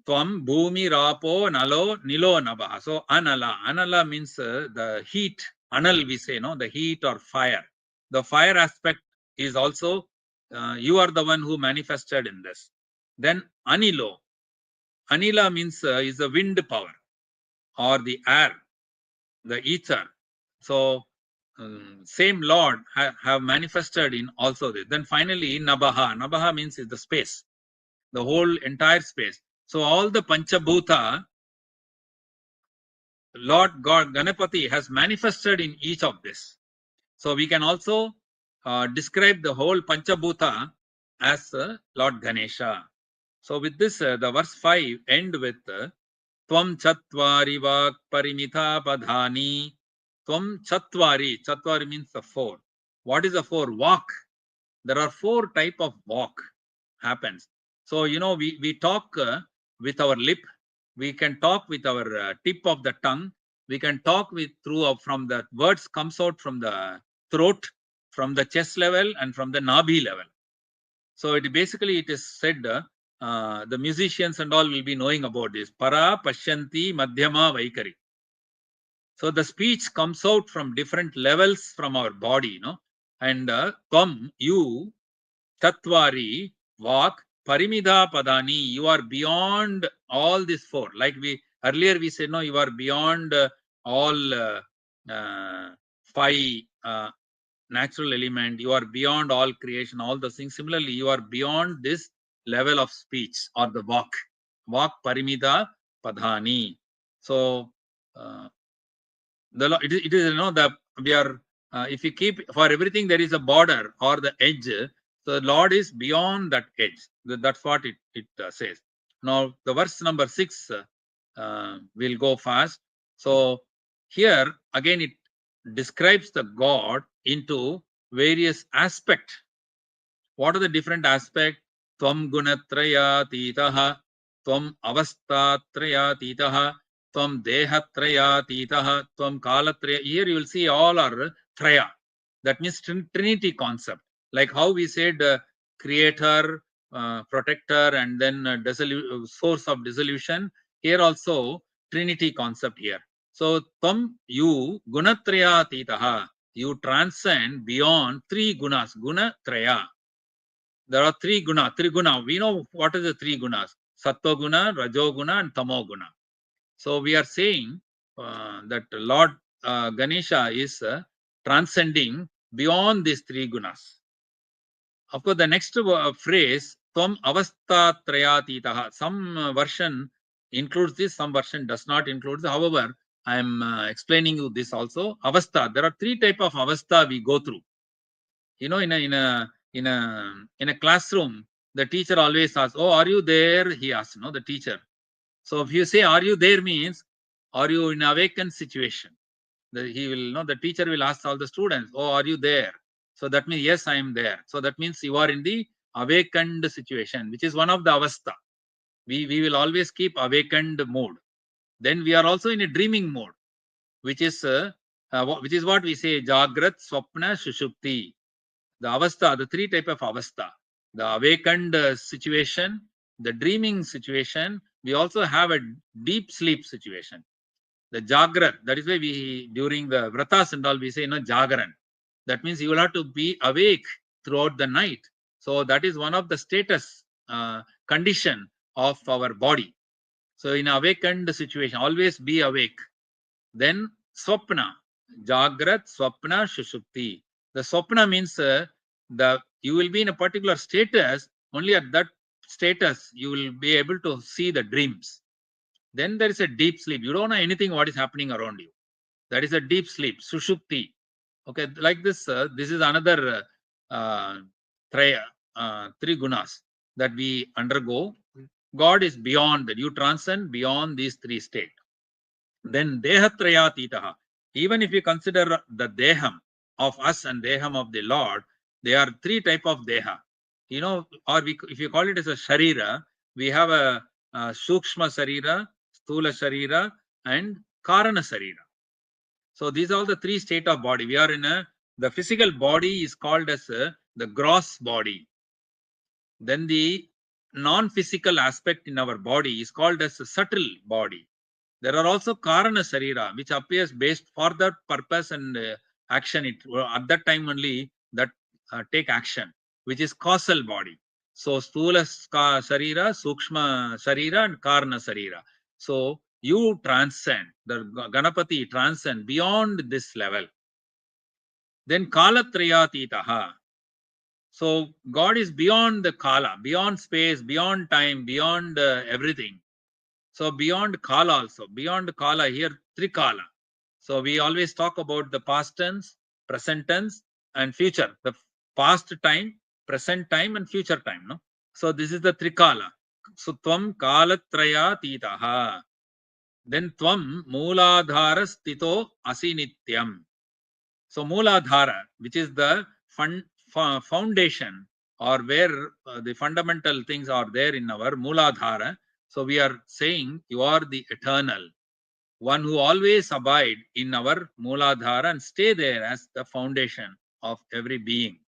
Speaker 2: Tvam Bhumi Rapo Nalo Nilo Nabaha. So Anala. Anala means the heat. Anal we say, no, the heat or fire. The fire aspect is also, you are the one who manifested in this. Then Anilo. Anila means is the wind power or the air, the ether. So same Lord have manifested in also this. Then finally Nabaha. Nabaha means is the space, the whole entire space. So all the Panchabhuta, Lord God Ganapati has manifested in each of this. So we can also describe the whole Panchabhuta as Lord Ganesha. So with this, the verse 5 end with Tvam Chatvari Vak Parimitha Padhani. Tvam Chatvari. Chatvari means the four. What is the four? Walk. There are four type of walk happens. So, we talk with our lip. We can talk with our tip of the tongue. We can talk with from the words comes out from the throat, from the chest level, and from the nabhi level. So it is said, the musicians and all will be knowing about this. Para, Pashyanti, Madhyama, Vaikari. So the speech comes out from different levels from our body, and Tvam, you, Tatvari, walk, Parimidha Padani, you are beyond all these four. Like earlier we said, no, you are beyond all five natural element, you are beyond all creation, all those things. Similarly, you are beyond this level of speech or the walk Parimidha Padhani. So it is the we are if you keep for everything there is a border or the edge. So the Lord is beyond that edge. That's what it says. Now the verse number 6 will go fast. So here again it describes the God into various aspects. What are the different aspects? Tvam gunatrayatitaha, tvam avastatrayatitaha, tvam dehatrayatitaha, tvam kalatraya. Here you will see all are traya. That means Trinity concept. Like how we said creator, protector, and then source of dissolution. Here also Trinity concept here. So tvam you gunatrayatitaha. You transcend beyond three gunas. Gunatraya. There are three guna. We know what is the three gunas: sattva guna, rajo guna, and tamo guna. So we are saying that Lord Ganesha is transcending beyond these three gunas. Of course, the next phrase, tvam avastha trayatitaha. Some version includes this, some version does not include this. However, I am explaining you this also. Avastha. There are three type of avastha we go through. You know, in a classroom, the teacher always asks, "Oh, are you there?" He asks, no, the teacher. So if you say, "Are you there?" means, are you in awakened situation? The teacher will ask all the students, "Oh, are you there?" So that means, yes, I am there. So that means you are in the awakened situation, which is one of the avastha. We will always keep awakened mode. Then we are also in a dreaming mode, which is what we say, Jagrat, Swapna, Shushupti. The avastha, the three type of avastha, the awakened situation, the dreaming situation. We also have a deep sleep situation, the jagrat. That is why we, during the vratas and all, we say, jagaran. That means you will have to be awake throughout the night. So that is one of the status condition of our body. So in awakened situation, always be awake. Then swapna, jagrat, swapna, shushupti. The swapna means you will be in a particular status. Only at that status you will be able to see the dreams. Then there is a deep sleep. You don't know anything what is happening around you. That is a deep sleep, sushupti. Okay, like this. This is another three gunas that we undergo. God is beyond that. You transcend beyond these three states. Then dehatrayatitaha. Even if you consider the deham of us and deham of the Lord, there are three type of deha. Or if you call it as a sharira, we have a sukshma sharira, stula sharira, and karana sharira. So these are all the three state of body. We are in the physical body is called as the gross body. Then the non-physical aspect in our body is called as a subtle body. There are also karana sarira, which appears based for that purpose and action. At that time only that take action, which is causal body. So stula sarira, sukshma sarira, and karana sarira. So you transcend, the Ganapati transcend beyond this level. Then kalatrayatitaha. So God is beyond the kala, beyond space, beyond time, beyond everything. So beyond kala also, beyond kala here, trikala. So we always talk about the past tense, present tense, and future. The past time, present time, and future time. No. So this is the trikala. So tvam kalatraya titaha. Then tvam mooladhara stito asinityam. So mooladhara, which is the foundation, or where the fundamental things are there in our mooladhara. So we are saying you are the eternal, one who always abide in our mooladhara and stay there as the foundation of every being.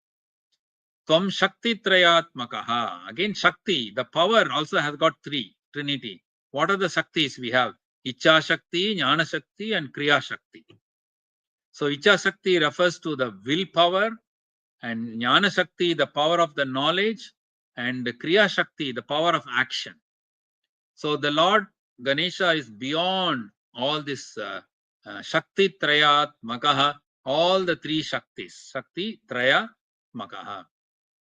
Speaker 2: Tvam shakti trayatmakaha. Again, shakti, the power also has got three, trinity. What are the shaktis we have? Icha shakti, jnana shakti, and kriya shakti. So Icha Shakti refers to the willpower, and Jnana Shakti, the power of the knowledge, and Kriya Shakti, the power of action. So the Lord Ganesha is beyond all this Shakti Trayat Makaha, all the three Shaktis. Shakti Traya Makaha.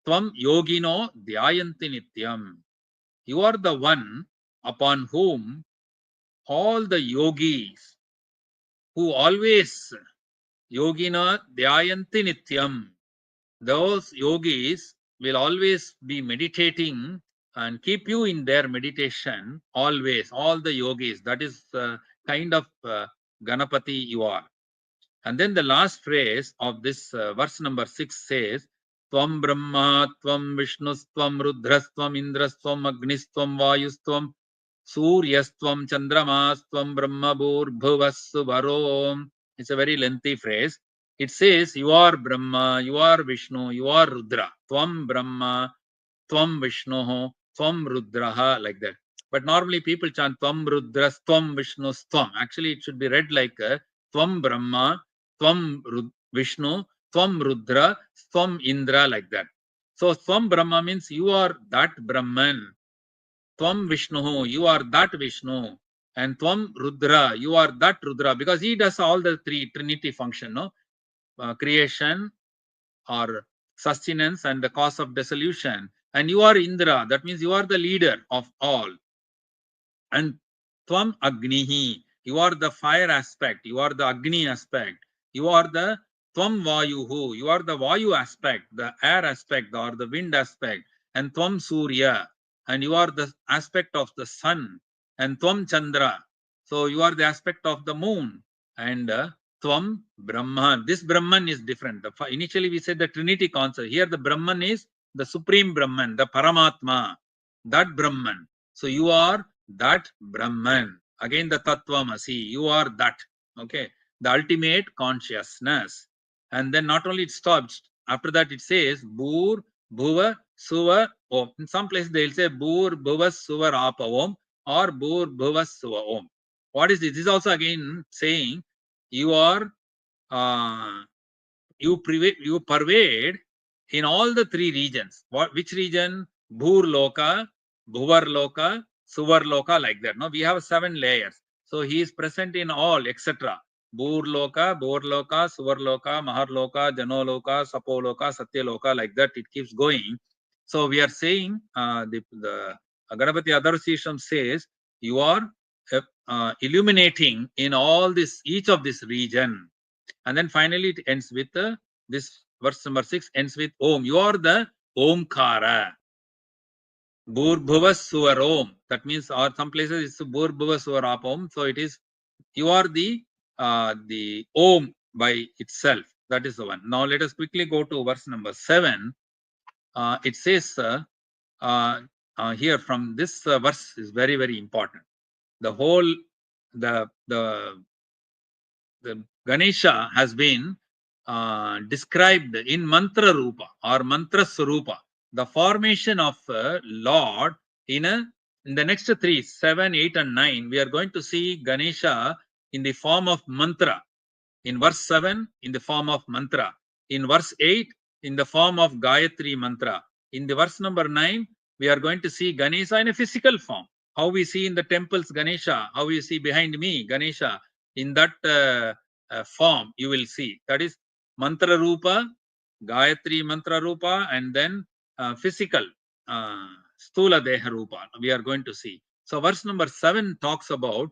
Speaker 2: Tvam Yogino Dhyayanti Nityam. You are the one upon whom all the yogis who always Yogina Dhyayanti Nityam. Those yogis will always be meditating and keep you in their meditation always. All the yogis, that is kind of Ganapati you are. And then the last phrase of this verse number 6 says, Tvam Brahma, Tvam Vishnustvam Rudrastvam Indrastvam Agnistvam Vayustvam Suryastvam Chandramastam Brahma Bhuvassu Varom. It's a very lengthy phrase. It says, you are Brahma, you are Vishnu, you are Rudra. Tvam Brahma, Tvam Vishnu, Tvam Rudraha, like that. But normally people chant Tvam Rudras, Tvam Vishnu, Tvam. Actually, it should be read like Tvam Brahma, Tvam Vishnu, Tvam Rudra, Tvam Indra, like that. So Tvam Brahma means you are that Brahman. Tvam Vishnu, you are that Vishnu. And Tvam Rudra, you are that Rudra. Because he does all the three Trinity function, no? Creation or sustenance and the cause of dissolution. And you are Indra, that means you are the leader of all. And Tvam Agnihi, you are the fire aspect, you are the Agni aspect, you are the Tvam Vayuhu, you are the Vayu aspect, the air aspect or the wind aspect, and Tvam Surya, and you are the aspect of the sun, and Tvam Chandra, so you are the aspect of the moon, and Tvam Brahman. This Brahman is different. Initially we said the Trinity concept. Here the Brahman is the Supreme Brahman, the Paramatma, that Brahman. So you are that Brahman. Again the Tattvamasi, you are that. Okay, the ultimate consciousness. And then not only it stops, after that it says Bhur, Bhuva, Suva, Om. In some places they'll say Bhur, Bhuva, Suva, Rapa Om or Bhur, Bhuva, Suva, Om. What is this? This is also again saying you are you pervade in all the three regions. Which region? Bhur Loka, Bhuvar Loka, Suvar Loka, like that. No, we have 7 layers. So he is present in all, etc. Bhur Loka, Bhur Loka, Suvar Loka, Mahar Loka, Jano Loka, Sapo Loka, Satya Loka, like that. It keeps going. So we are saying the Ganapati Atharvasheersha says you are illuminating in all this, each of this region. And then finally it ends with this verse number 6 ends with Om. You are the Omkara. Bhurbhuva Suvar Om. That means, or some places it's Bhurbhuva Suvar Om. So it is, you are the Om by itself. That is the one. Now let us quickly go to verse number 7. It says here from this verse is very, very important. The whole, the Ganesha has been described in mantra rupa or mantra swarupa, the formation of Lord in the next 3, 7, 8 and 9. We are going to see Ganesha in the form of mantra. In verse 7 in the form of mantra, in verse 8 in the form of Gayatri mantra. In the verse number 9 we are going to see Ganesha in a physical form, how we see in the temples Ganesha, how we see behind me Ganesha. In that form you will see, that is mantra rupa, Gayatri mantra rupa, and then physical stula deha rupa we are going to see. So verse number 7 talks about,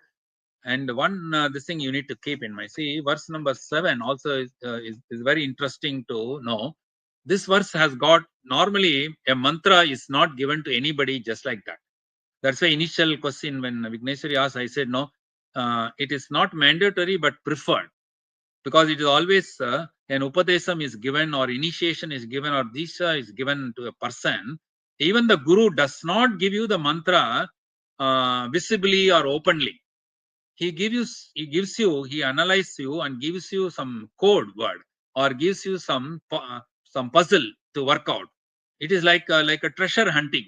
Speaker 2: and one this thing you need to keep in mind. See, verse number 7 also is very interesting to know. This verse has got, normally a mantra is not given to anybody just like that. That's why initial question when Vigneshwari asked, I said no, it is not mandatory but preferred, because it is always an upadesam is given or initiation is given or disha is given to a person. Even the guru does not give you the mantra visibly or openly. He gives you, he analyzes you and gives you some code word or gives you some puzzle to work out. It is like a treasure hunting,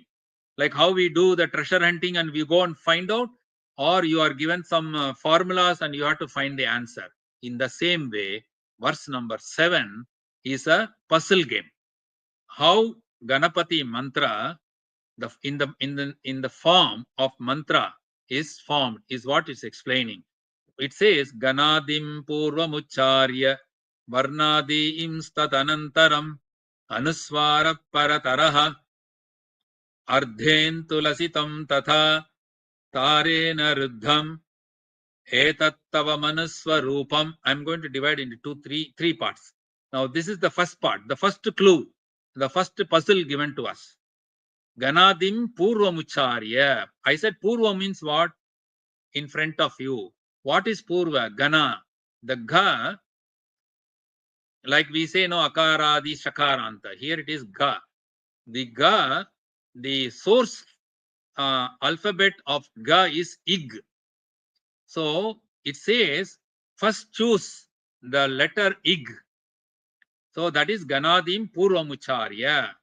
Speaker 2: like how we do the treasure hunting and we go and find out, or you are given some formulas and you have to find the answer. In the same way, verse number 7 is a puzzle game. How Ganapati mantra, in the form of mantra is formed, is what it's explaining. It says Ganadim Purvamucharya Varnadi Imstatanantaram Anuswara Parataraha Ardhen Tatha Tarena Ruddham Etattava Manuswarupam. I'm going to divide into three parts. Now this is the first part, the first clue, the first puzzle given to us. Ganadim Purvamucharya. I said Purva means what? In front of you. What is Purva? Gana. The Ga, like we say, no, Akara, the Shakaranta. Here it is Ga. The Ga, the source alphabet of Ga is Ig. So it says, first choose the letter Ig. So that is Ganadim Purvamucharya,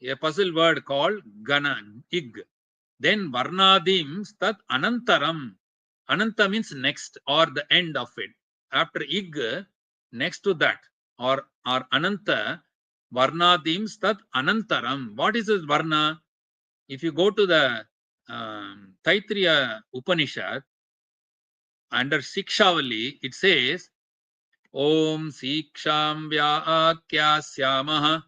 Speaker 2: a puzzle word called Gana, Ig. Then Varnadim Stat Anantaram. Ananta means next or the end of it. After Ig, next to that, or Ananta, Varnadim Stat Anantaram. What is this Varna? If you go to the Taittiriya Upanishad, under Sikshavali, it says, Om Siksham Vyaakyasyaamaha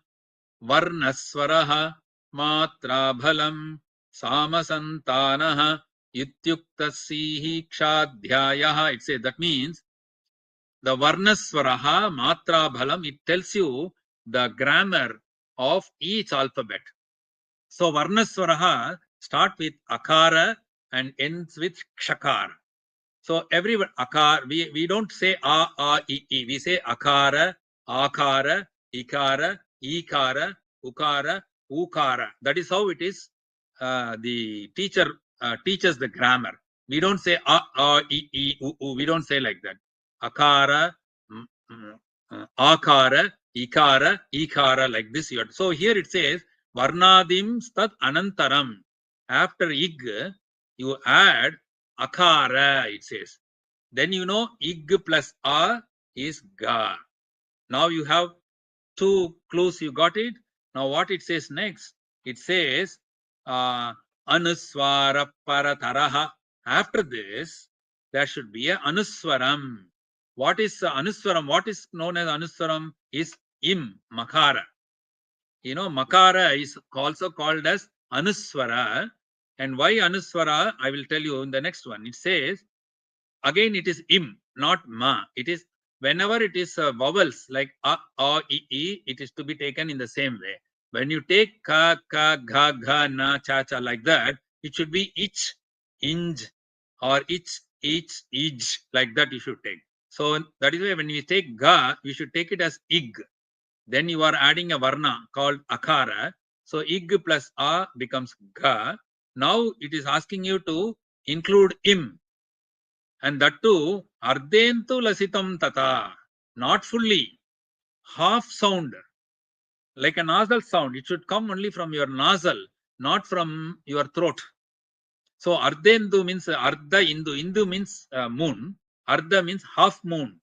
Speaker 2: Varnaswaraha Matrabhalam Samasantanaha Ityuktasihi Kshadhyayaha. It says, that means the Varnaswaraha Matrabhalam, it tells you the grammar of each alphabet. So Varnaswaraha start with Akara and ends with Kshakara. So every Akara, we don't say A, I, we say Akara, Akara, Ikara, Ikara, Ukara, Ukara. That is how it is. The teacher teaches the grammar. We don't say A, I, U. We don't say like that. Akara, Akara, Ikara, Ikara, like this. So here it says Varnadim Stat Anantaram. After Ig, you add Akara, it says. Then you know Ig plus A is Ga. Now you have two clues, you got it? Now what it says next? It says Anuswara Parataraha. After this, there should be a Anuswaram. What is Anuswaram? What is known as Anuswaram is Im, Makara. You know, Makara is also called as Anuswara. And why Anuswara? I will tell you in the next one. It says, again it is Im, not Ma. It is, whenever it is vowels like A, I, it is to be taken in the same way. When you take Ka, Ka, Gha, Gha, Na, Cha, Cha like that, it should be Ich, Inj, or Ich, like that you should take. So that is why when we take Ga, we should take it as Ig. Then you are adding a Varna called Akara. So Ig plus A becomes Ga. Now it is asking you to include Im. And that too, Ardentu Lasitam Tata. Not fully. Half sound. Like a nasal sound. It should come only from your nasal, not from your throat. So Ardendu means Ardha Indu. Indu means moon. Ardha means half moon.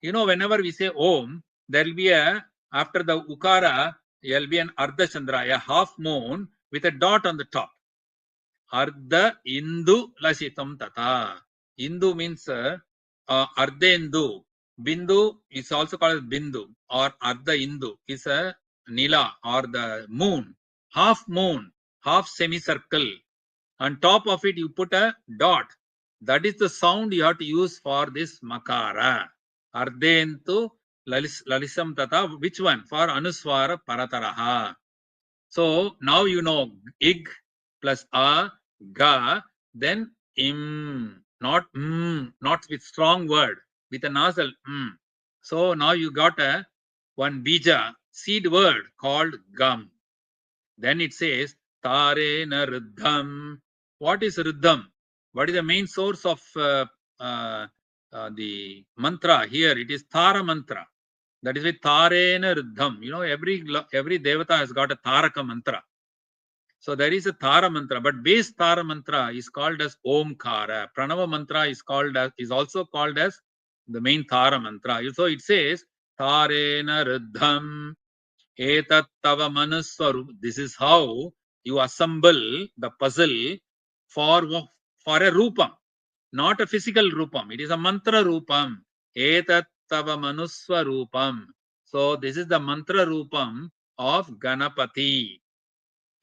Speaker 2: You know, whenever we say Om, there will be a, after the Ukara, there will be an Ardha Chandra, a half moon with a dot on the top. Ardha Indu Lasitam Tata. Indu means Ardhendu. Bindu is also called as Bindu, or Ardha Indu is a Nila, or the moon. Half moon, half semicircle. On top of it, you put a dot. That is the sound you have to use for this Makara. Ardhentu Lalisam Tata. Which one? For Anuswara Parataraha. So now you know Ig plus A, Ga, then Im. Not not with strong word, with a nasal So now you got a one bija, seed word called Gam. Then it says Tarena Riddham. What is Riddham? What is the main source of the mantra here? It is Tara mantra. That is with Tarena Riddham. You know, every devata has got a Taraka mantra. So there is a Tara mantra, but base Tara mantra is called as Omkara. Pranava mantra is also called as the main Tara mantra. So it says Tarena Riddham Etat Tava Manuswarup. This is how you assemble the puzzle for a rupam, not a physical rupam. It is a mantra rupam. Etat Tava Manuswarupam. So this is the mantra rupam of Ganapati.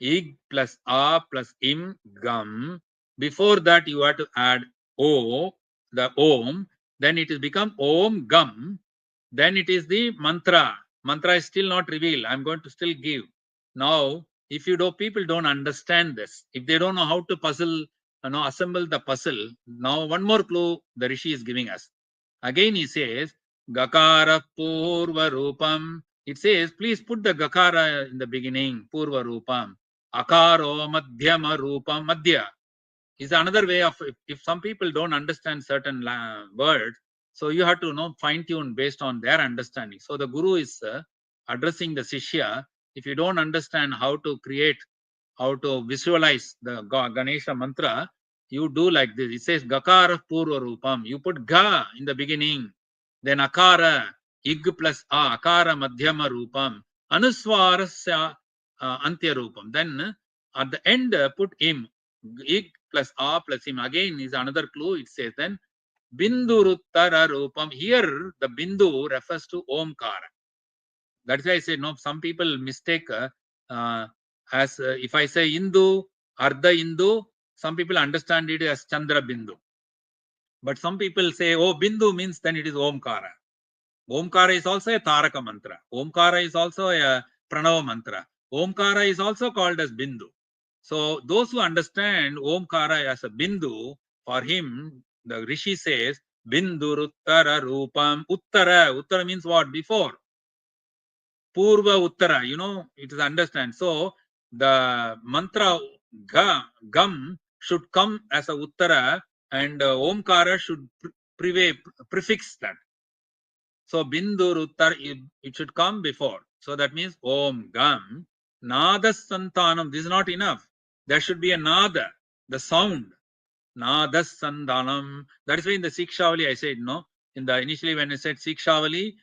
Speaker 2: Ig plus A plus Im Gam. Before that, you have to add O, the Om. Then it is become Om Gam. Then it is the mantra. Mantra is still not revealed. I'm going to still give. Now, if you do, people don't understand this. If they don't know how to puzzle assemble the puzzle. Now one more clue the Rishi is giving us. Again he says, Gakara Purva Rupam. It says, please put the Gakara in the beginning, Purva Rupam. Akaro Madhyama Rupam. Madhya is another way of, if some people don't understand certain words, so you have to fine tune based on their understanding. So the Guru is addressing the Shishya. If you don't understand how to create, how to visualize the Ganesha mantra, you do like this. It says Gakara Purva Rupam. You put Ga in the beginning, then Akara, Ig plus A, Akara Madhyama Rupam, Anuswarasya Antya Rupam. Then at the end, put Im, Ig plus A plus Im. Again is another clue. It says then Binduruttara Rupam. Here the Bindu refers to Omkara. That's why I say no. Some people mistake as if I say Indu, Ardha Indu, some people understand it as Chandra Bindu. But some people say, oh, Bindu means then it is Omkara. Omkara is also a Taraka mantra. Omkara is also a Pranava mantra. Omkara is also called as Bindu. So those who understand Omkara as a Bindu, for him, the Rishi says, Binduruttara Rupam Uttara. Uttara means what? Before. Purva Uttara, it is understand. So the mantra Gam should come as a Uttara and Omkara should prefix that. So Bindur Uttar, it should come before. So that means Om Gam Nada Santanam. This is not enough. There should be a Nada, the sound. Nada Santanam. That is why in the Sikshavali I said, initially when I said Sikshavali,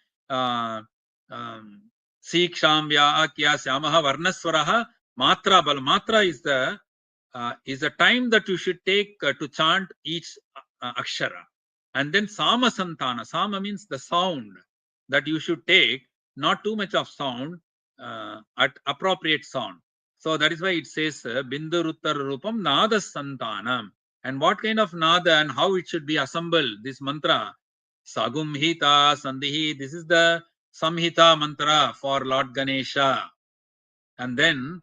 Speaker 2: Siksham Vyakya Syamaha Varnaswaraha Matra Bal. Matra is the time that you should take to chant each Akshara. And then Sama Santana. Sama means the sound that you should take, not too much of sound, at appropriate sound. So that is why it says Binduruttar Rupam Nada Santanam. And what kind of Nada and how it should be assembled, this mantra, Sagumhita Sandihi, this is the Samhita mantra for Lord Ganesha. And then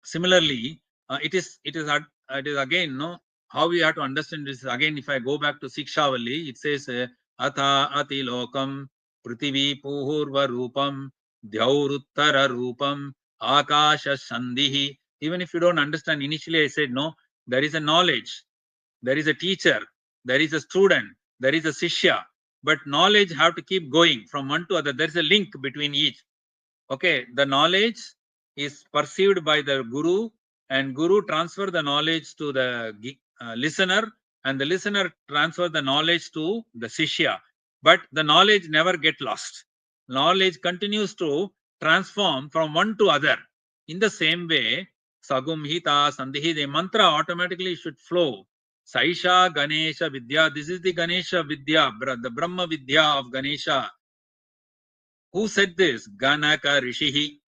Speaker 2: similarly, it is again, how we have to understand this. Again, if I go back to Sikshavali, it says Atha Ati Lokam Prithvi Puhurva Rupam Dhyaurutara Rupam Akasha Sandhihi. Even if you don't understand, initially I said no, there is a knowledge, there is a teacher, there is a student, there is a Sishya, but knowledge have to keep going from one to other. There is a link between each. Okay, the knowledge is perceived by the Guru, and Guru transfer the knowledge to the listener, and the listener transfer the knowledge to the Sishya. But the knowledge never get lost. Knowledge continues to transform from one to other. In the same way, Sagumhita Sandhihi, the mantra automatically should flow. Saisha Ganesha Vidya. This is the Ganesha Vidya, the Brahma Vidya of Ganesha. Who said this? Ganaka Rishihi.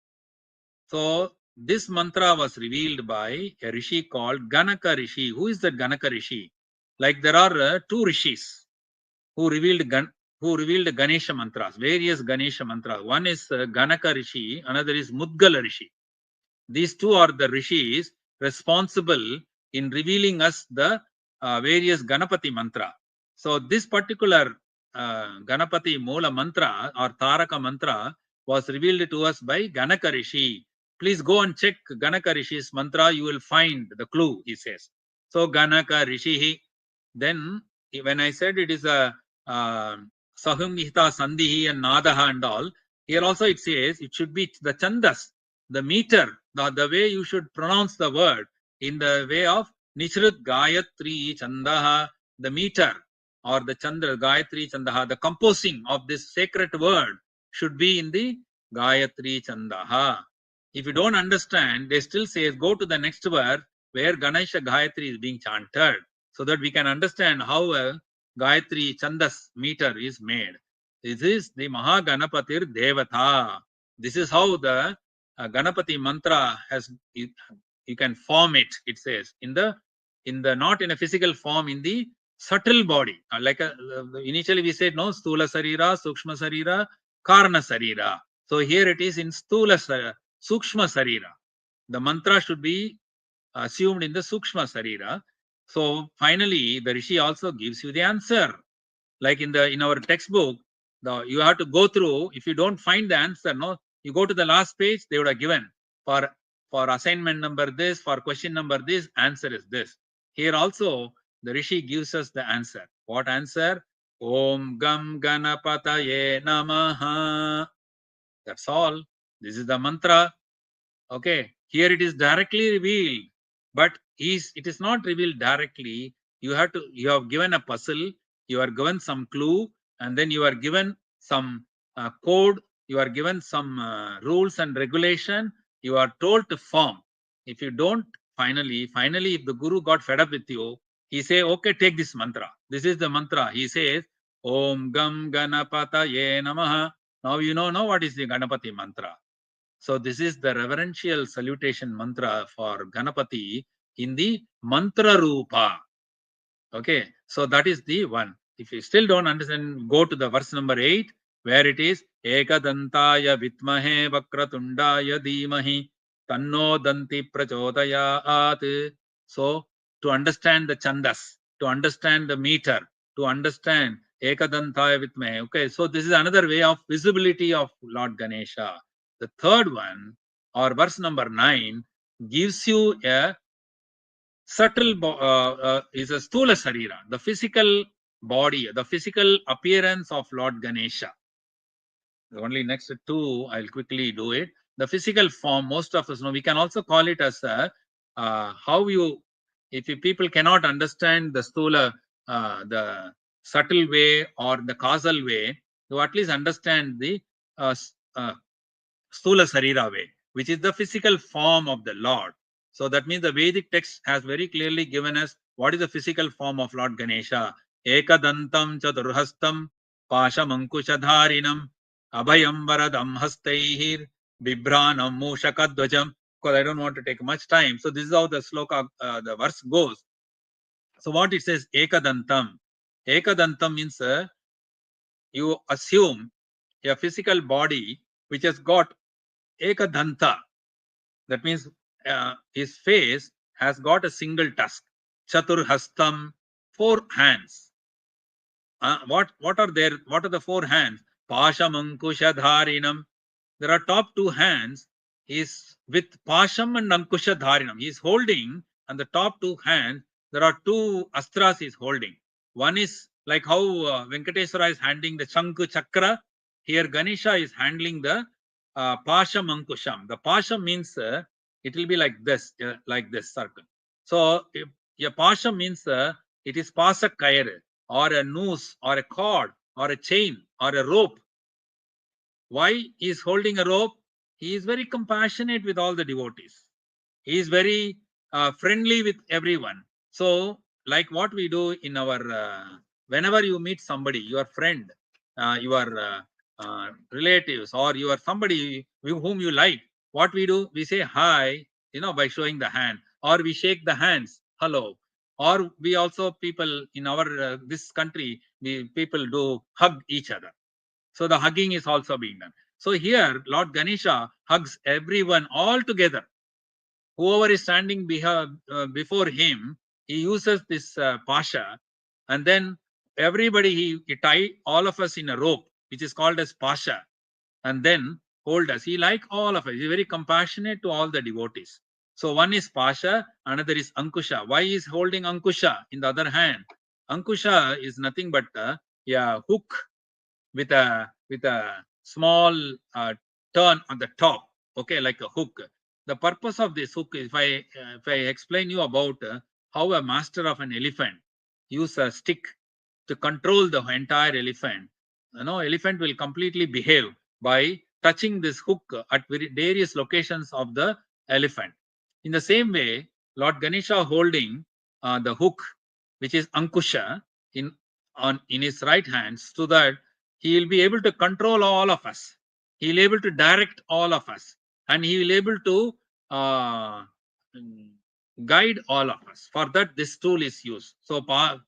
Speaker 2: So this mantra was revealed by a rishi called Ganaka Rishi. Who is that Ganaka Rishi? Like there are two rishis who revealed Ganesha mantras, various Ganesha mantras. One is Ganaka Rishi, another is Mudgala Rishi. These two are the rishis responsible in revealing us the various Ganapati mantra. So this particular Ganapati Moola mantra or Taraka mantra was revealed to us by Ganaka Rishi. Please go and check Ganaka Rishi's mantra. You will find the clue, he says. So Ganaka Rishi. Then when I said it is a Sahumhita Sandhihi and Nadaha and all, here also it says it should be the Chandas, the meter, the way you should pronounce the word in the way of Nishrut Gayatri Chandaha, the meter or the Chandra Gayatri Chandaha, the composing of this sacred word should be in the Gayatri Chandaha. If you don't understand, they still say go to the next word where Ganesha Gayatri is being chanted, so that we can understand how a Gayatri Chandas meter is made. This is the Mahaganapatir Devata. This is how the Ganapati mantra has, you can form it, it says, in the not in a physical form, in the subtle body. Like initially we said, no, Stula Sarira, Sukshma Sarira, Karna Sarira. So here it is in Stula Sukshma Sarira. The mantra should be assumed in the Sukshma Sarira. So finally, the Rishi also gives you the answer. Like in our textbook, you have to go through. If you don't find the answer, no, you go to the last page. They would have given for assignment number this, for question number this, answer is this. Here also, the Rishi gives us the answer. What answer? Om Gam Ganapataye Namaha. That's all. This is the mantra. Okay, here it is directly revealed, but it is not revealed directly. You have given a puzzle, you are given some clue, and then you are given some code, you are given some rules and regulation, you are told to form. If you don't, finally, if the Guru got fed up with you, he say, okay, take this mantra. This is the mantra. He says, Om Gam Ganapataye Namaha. Now you know what is the Ganapati mantra. So this is the reverential salutation mantra for Ganapati in the mantra rupa. Okay, so that is the one. If you still don't understand, go to the verse number 8, where it is Ekadantaya Vitmahe Vakratundaya Dhimahi Tanno Danti Prachodayat. So to understand the chandas, to understand the meter, to understand Ekadantaya Vitmahe. Okay, so this is another way of visibility of Lord Ganesha. The third one, or verse number 9, gives you a subtle is a sthula sarira, the physical body, the physical appearance of Lord Ganesha. The only next two, I'll quickly do it. The physical form, most of us know, we can also call it as a, if people cannot understand the sthula, the subtle way or the causal way, to at least understand the Sthula Sarira way, which is the physical form of the Lord. So that means the Vedic text has very clearly given us what is the physical form of Lord Ganesha. Ekadantam Chaturhastam Pashamankushadharinam Abhayam Varadam Hastaihir Bibranam Mushakadvajam. Because I don't want to take much time. So this is how the sloka, the verse goes. So what it says, Ekadantam. Ekadantam means you assume a physical body which has got Ekadanta. That means his face has got a single tusk. Chaturhastam, 4 hands. What are there? What are the 4 hands? Pasham Ankushadharinam. There are top 2 hands. Is with Pasham and Ankushadharinam. He is holding on the top 2 hands. There are 2 astras he is holding. One is like how Venkateswara is handling the Chanku Chakra. Here Ganesha is handling the Pasham Ankusham. The Pasham means it will be like this circle. So if a Pasham means it is Pasak Kair or a noose or a cord or a chain or a rope. Why he is holding a rope? He is very compassionate with all the devotees. He is very friendly with everyone. So like what we do in our, whenever you meet somebody, your friend, your relatives, or you are somebody whom you like, what we do, we say hi, by showing the hand, or we shake the hands, hello, or we also, people in our this country, people do hug each other. So the hugging is also being done. So here Lord Ganesha hugs everyone all together. Whoever is standing before him, he uses this pasha, and then everybody, he tie all of us in a rope, which is called as pasha, and then hold us. He like all of us. He's very compassionate to all the devotees. So one is pasha, another is ankusha. Why is holding ankusha in the other hand? Ankusha is nothing but a hook with a small turn on the top. Okay, like a hook. The purpose of this hook is, if I explain you about how a master of an elephant use a stick to control the entire elephant. Elephant will completely behave by touching this hook at various locations of the elephant. In the same way, Lord Ganesha holding the hook, which is Ankusha, in his right hand, so that he will be able to control all of us. He will be able to direct all of us, and he will be able to guide all of us. For that, this tool is used. So out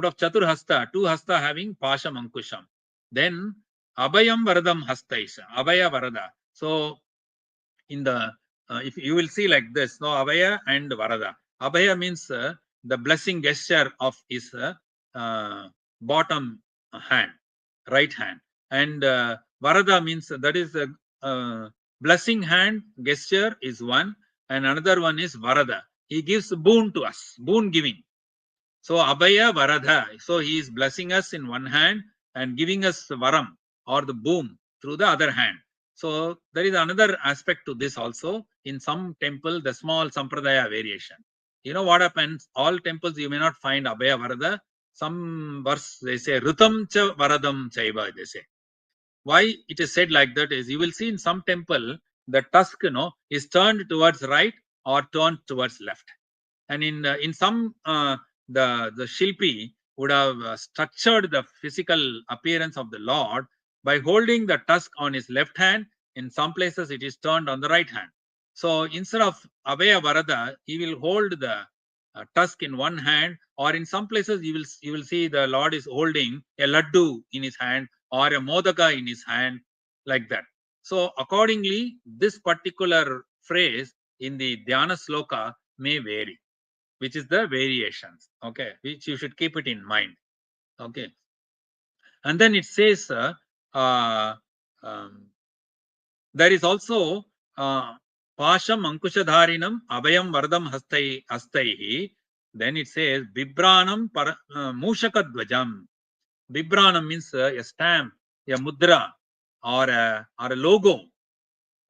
Speaker 2: of Chaturhasta, 2 hasta having Pasham Ankusham. Then Abhayam Varadam Hastaisa, Abhaya Varada. So in the if you will see like this, no, Abhaya and Varada. Abhaya means the blessing gesture of his bottom hand, right hand, and Varada means that is the blessing hand gesture is one, and another one is Varada. He gives boon to us, boon giving. So Abhaya Varadha. So he is blessing us in one hand and giving us varam or the boom through the other hand. So there is another aspect to this also. In some temple, the small sampradaya variation. You know what happens? All temples you may not find Abhaya Varada. Some verse they say Rutam cha Varadam chaiva, they say. Why it is said like that is you will see in some temple the tusk is turned towards right or turned towards left, and in some the shilpi would have structured the physical appearance of the Lord by holding the tusk on his left hand. In some places it is turned on the right hand. So instead of Abhaya Varada, he will hold the tusk in one hand, or in some places you will see the Lord is holding a laddu in his hand or a modaka in his hand, like that. So accordingly, this particular phrase in the Dhyana sloka may vary, which is the variations, okay, which you should keep it in mind, okay. And then it says um, there is also Pasham Ankushadharinam Abhayam Vardam Hastaihi. Then it says Bibranam Mushakadvajam. Bibranam means a stamp, a mudra, or a logo.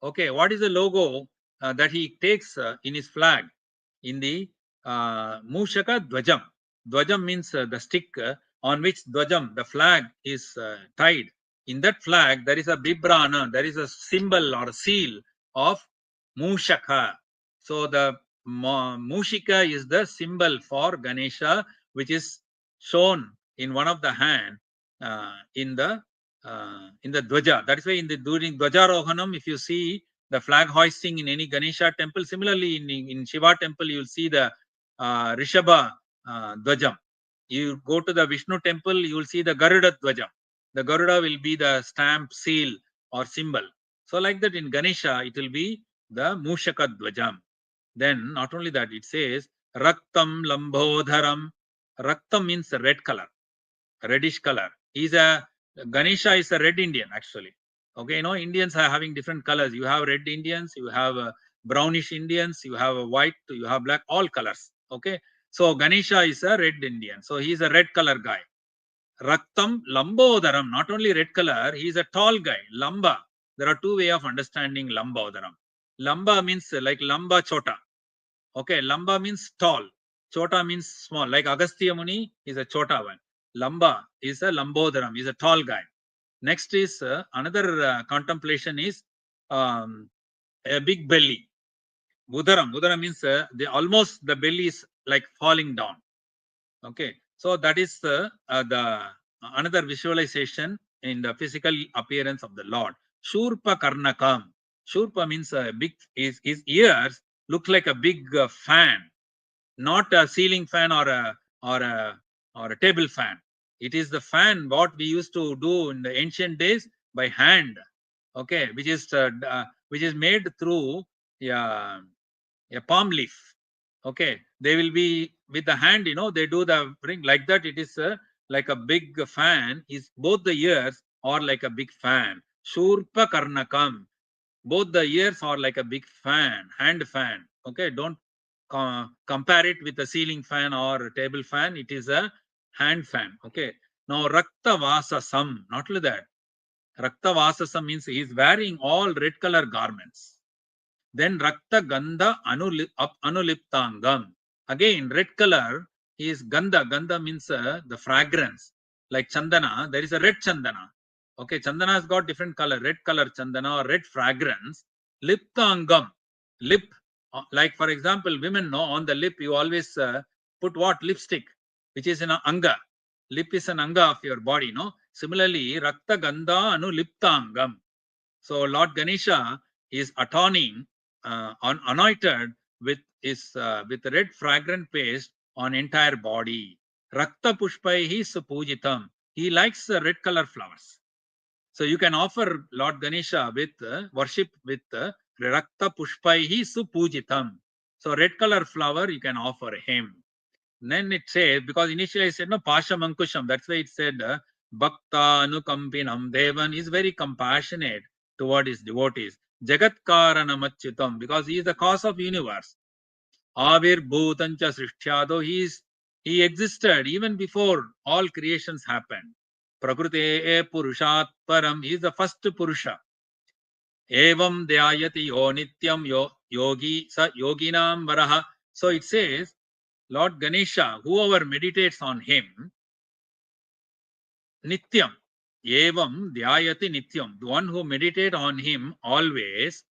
Speaker 2: Okay, what is the logo that he takes in his flag? In the Mushaka Dvajam. Dvajam means the stick on which Dvajam, the flag, is tied. In that flag, there is a Bibrana, there is a symbol or a seal of Mushaka. So the Mushika is the symbol for Ganesha, which is shown in one of the hand in the Dvaja. That is why during Dvajarohanam, if you see the flag hoisting in any Ganesha temple, similarly in Shiva temple, you will see the Rishabha Dvajam. You go to the Vishnu temple, you will see the Garuda Dvajam. The Garuda will be the stamp, seal, or symbol. So like that in Ganesha, it will be the Mushaka Dvajam. Then not only that, it says Raktam Lambodharam. Raktam means red color, reddish color. Ganesha is a red Indian actually. Okay, Indians are having different colors. You have red Indians, you have brownish Indians, you have white, you have black, all colors. Okay, so Ganesha is a red Indian. So he is a red color guy. Raktam Lambodharam, not only red color, he is a tall guy. Lamba. There are two ways of understanding Lambodharam. Lamba means like Lamba Chota. Okay, Lamba means tall. Chota means small. Like Agastya Muni is a Chota one. Lamba is a Lambodharam, is a tall guy. Next is another contemplation is a big belly. Udaram. Udaram means almost the belly is like falling down. Okay, so that is the another visualization in the physical appearance of the Lord. Shurpa Karnakam. Shurpa means his ears look like a big fan, not a ceiling fan or a table fan. It is the fan what we used to do in the ancient days by hand. Okay, which is made through a palm leaf. Okay, they will be with the hand, they do the ring like that. It is like a big fan. Is both the ears are like a big fan. Shurpa Karnakam. Both the ears are like a big fan, hand fan. Okay, don't compare it with a ceiling fan or a table fan. It is a hand fan. Okay, now Rakta Vasasam. Not only that, Rakta Vasasam means he is wearing all red color garments. Then Rakta Gandha Anuliptangam. Again, red color is Gandha. Gandha means the fragrance. Like Chandana, there is a red Chandana. Okay, Chandana has got different color, red color Chandana or red fragrance. Liptangam, lip. Like for example, women know on the lip you always put what? Lipstick, which is an anga. Lip is an anga of your body, no? Similarly, Rakta Gandha Anuliptangam. So Lord Ganesha is atoning, anointed with with red fragrant paste on entire body. Rakta Pushpaihi Supujitam. He likes red color flowers. So you can offer Lord Ganesha with worship with rakta pushpaihi supujitam. So red color flower you can offer him. Then it says, because initially I said no pashamankusham, that's why it said bhakta anukampinam. Devan is very compassionate toward his devotees. Jagatkaranamachyutam, because he is the cause of universe. Avir bhutancha srishthyado, he existed even before all creations happened. Prakrute purushat param, he is the first purusha. Evam dhyayati yo nityam yogi sa yoginam varaha. So it says, Lord Ganesha, whoever meditates on him, nityam, evam dhyayati nityam, the one who meditates on him always,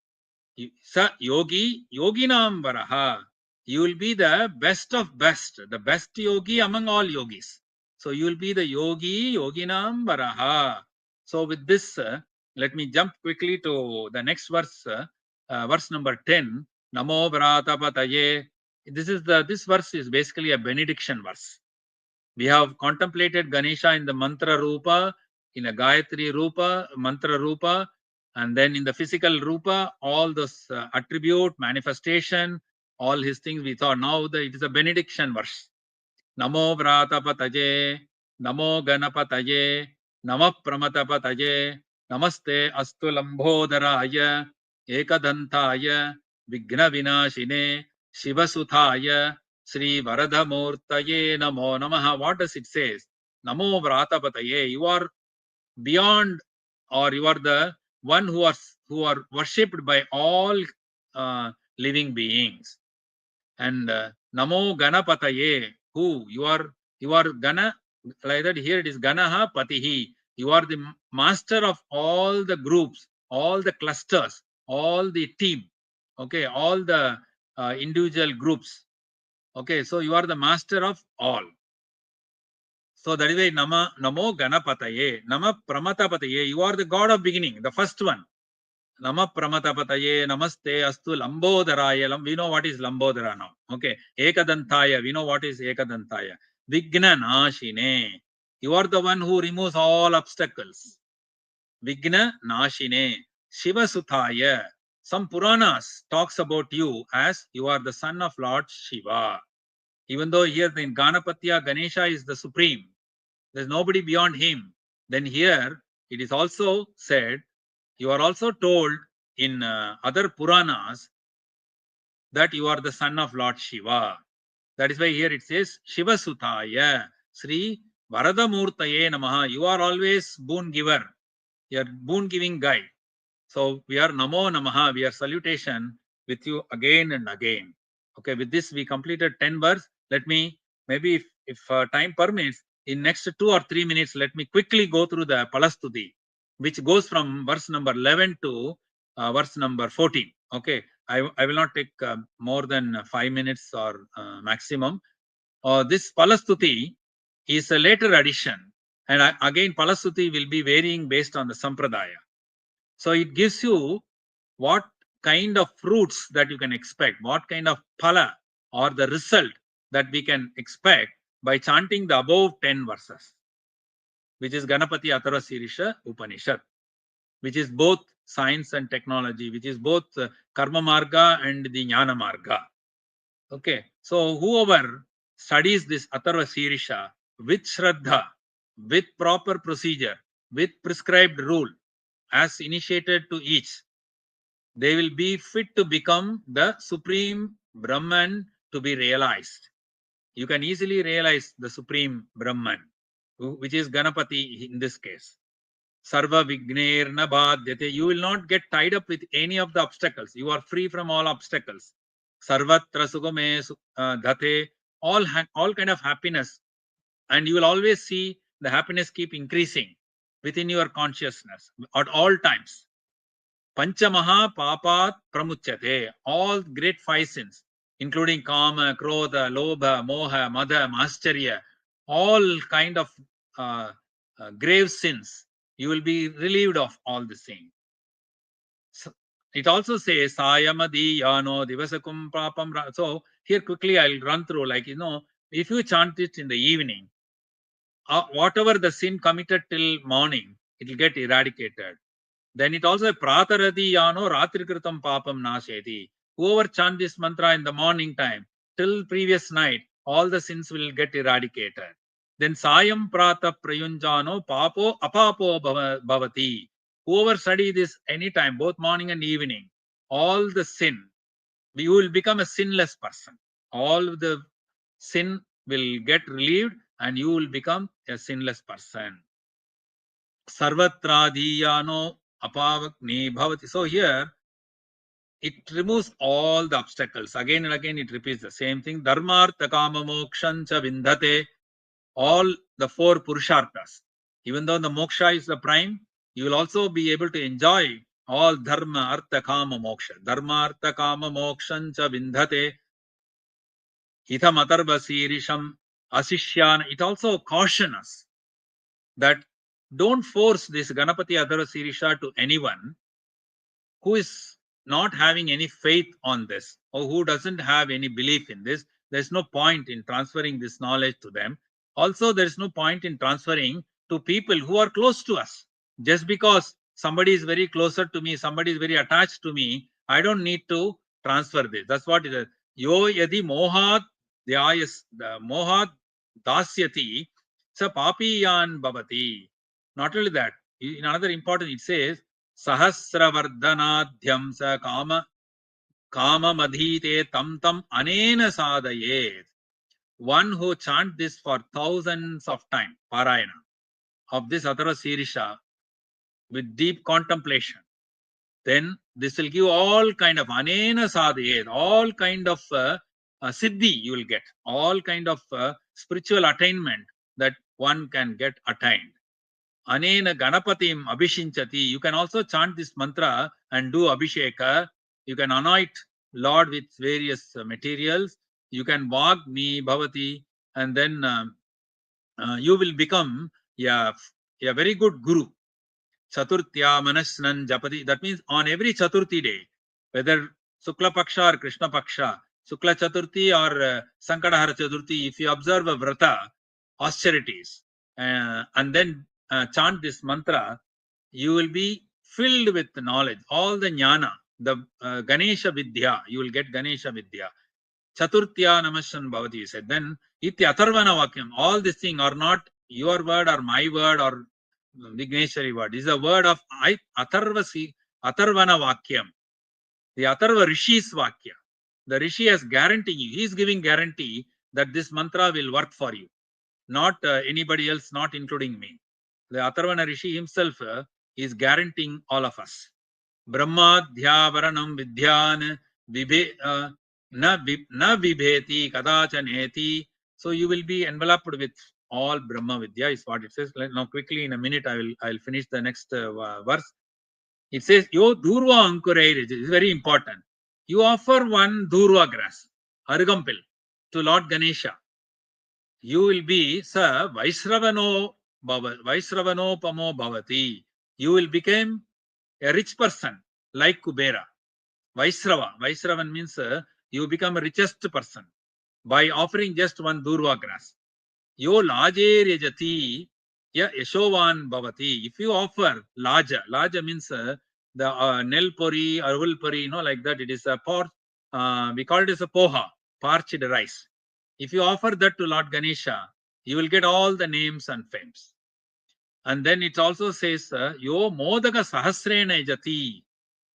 Speaker 2: sa yoginam varaha, you will be the best of best, the best yogi among all yogis. So you will be the yoginam varaha. So with this, let me jump quickly to the next verse, verse number 10. Namo Vratapataye. This verse is basically a benediction verse. We have contemplated Ganesha in the mantra rupa, in a Gayatri rupa, mantra rupa, and then in the physical rupa, all those attribute, manifestation, all his things we thought. Now it is a benediction verse. Namo Vratapataye, Namo Ganapataye, Namah Pramatapataye, Namaste Astu Lambodharaya, Ekadantaya, Vigna Vinashine, Shivasuthaya, Sri Varadhamurtaye Namo Namaha. What does it say? Namo Vratapataye, you are beyond, or you are the one who are worshipped by all living beings. And Namo Ganapataye, who you are Gana, like that here it is Ganaha Patihi. You are the master of all the groups, all the clusters, all the team, okay, all the individual groups. Okay, so you are the master of all. So that is why Namo Ganapataye, Nama Pramatapataye, you are the God of beginning, the first one. Nama Pramatapataye, Namaste Astu Lambodharaya. We know what is Lambodhara now. Okay. Ekadantaya, we know what is Ekadantaya. Vigna Nashine. You are the one who removes all obstacles. Vigna Nashine. Shiva Suthaya. Some Puranas talks about you as you are the son of Lord Shiva. Even though here in Ganapatya, Ganesha is the supreme. There is nobody beyond him. Then here it is also said, you are also told in other Puranas that you are the son of Lord Shiva. That is why here it says Shiva Sutaya, Sri Varadamurtaye Namaha. You are always boon giver. You are boon giving guide. So we are Namo Namaha. We are salutation with you again and again. Okay, with this we completed 10 verse. Let me, maybe if time permits, in next 2 or 3 minutes, let me quickly go through the Palastuti, which goes from verse number 11 to verse number 14. Okay, I will not take more than 5 minutes or maximum. This Palastuti is a later addition, and again Palastuti will be varying based on the Sampradaya. So it gives you what kind of fruits that you can expect, what kind of phala or the result that we can expect by chanting the above 10 verses, which is Ganapati Atharvasheersha Upanishad, which is both science and technology, which is both Karma Marga and the Jnana Marga. Okay, so whoever studies this Atharvasheersha with Shraddha, with proper procedure, with prescribed rule, as initiated to each, they will be fit to become the supreme Brahman to be realized. You can easily realize the supreme Brahman, which is Ganapati in this case. Sarva Vignerna Bhadyate. You will not get tied up with any of the obstacles. You are free from all obstacles. Sarvatra Sugame Dhate. All kind of happiness. And you will always see the happiness keep increasing within your consciousness at all times. Panchamaha Papat Pramuchyate, all great 5 sins, including Kama, Krodha, Lobha, Moha, Madha, Mascharya, all kind of grave sins, you will be relieved of all the same. So it also says, Sayamadi Yano Divasakum Papam. So here quickly I'll run through, like, if you chant it in the evening, whatever the sin committed till morning, it will get eradicated. Then it also pratarati yano ratrikritam papam nasheti. Whoever chant this mantra in the morning time till previous night, all the sins will get eradicated. Then sayam prata prayunjano papo apapo bhavati. Whoever study this anytime, both morning and evening, all the sin, you will become a sinless person. All the sin will get relieved and you will become a sinless person. Sarvatradhiyano apavakni bhavati. So here it removes all the obstacles. Again and again it repeats the same thing. Dharmartha kama mokshancha vindhate. All the four purusharthas. Even though the moksha is the prime, you will also be able to enjoy all dharma, artha, kama, moksha. Dharma, artha, kama, mokshancha vindhate. Itham atharvasheersham asishyana. It also cautions us that don't force this Ganapati Atharvasheersha to anyone who is not having any faith on this or who doesn't have any belief in this. There's no point in transferring this knowledge to them. Also, there's no point in transferring to people who are close to us. Just because somebody is very closer to me, somebody is very attached to me, I don't need to transfer this. That's what it is. Yo yadi mohat mohat dasyati sa papiyan bhavati. Not only that, in another important, it says Sahasravardhanadhyam sa kama madhite tam tam anena sadayet. One who chant this for thousands of times, parayana, of this Atharvasheersha with deep contemplation, then this will give all kind of anena sadayet, all kind of siddhi you will get, all kind of spiritual attainment that one can get attained. Anena Ganapatim Abhishinchati. You can also chant this mantra and do Abhisheka. You can anoint Lord with various materials. You can Vagni Bhavati, and then you will become a very good guru. Chaturtya Manasnan Japati. That means on every Chaturthi day, whether Sukla Paksha or Krishna Paksha, Sukla Chaturthi or Sankadahara Chaturthi, if you observe a vrata, austerities, and then chant this mantra, you will be filled with knowledge, all the jnana, the Ganesha Vidya, you will get Ganesha Vidya. Chaturthya Namashan Bhavati, you said. Then, Iti Atharvana Vakyam, all these things are not your word or my word or Vigneshwari word. This is a word of Atharvana Vakyam, the Atharva Rishi's Vakya. The Rishi has guaranteed you, he is giving guarantee that this mantra will work for you, not anybody else, not including me. The Atharvana Rishi himself is guaranteeing all of us. Brahmadhyavaranam vidyan na vibheti kadachaneti. So you will be enveloped with all Brahma Vidya is what it says. Now quickly in a minute I'll finish the next verse. It says yo durva ankureir. It is very important. You offer one durva grass, Harugampil, to Lord Ganesha. You will be sa Vaisravano Vaisravanopamo Bhavati. You will become a rich person like Kubera. Vaisravan means you become a richest person by offering just one durva grass. Yo laje rejati ya yashovan bhavati. If you offer laja means the nel pori or wool pori, like that. It is a we call it as a poha, parched rice. If you offer that to Lord Ganesha, you will get all the names and fames. And then it also says, yo modaka sahasrena jati.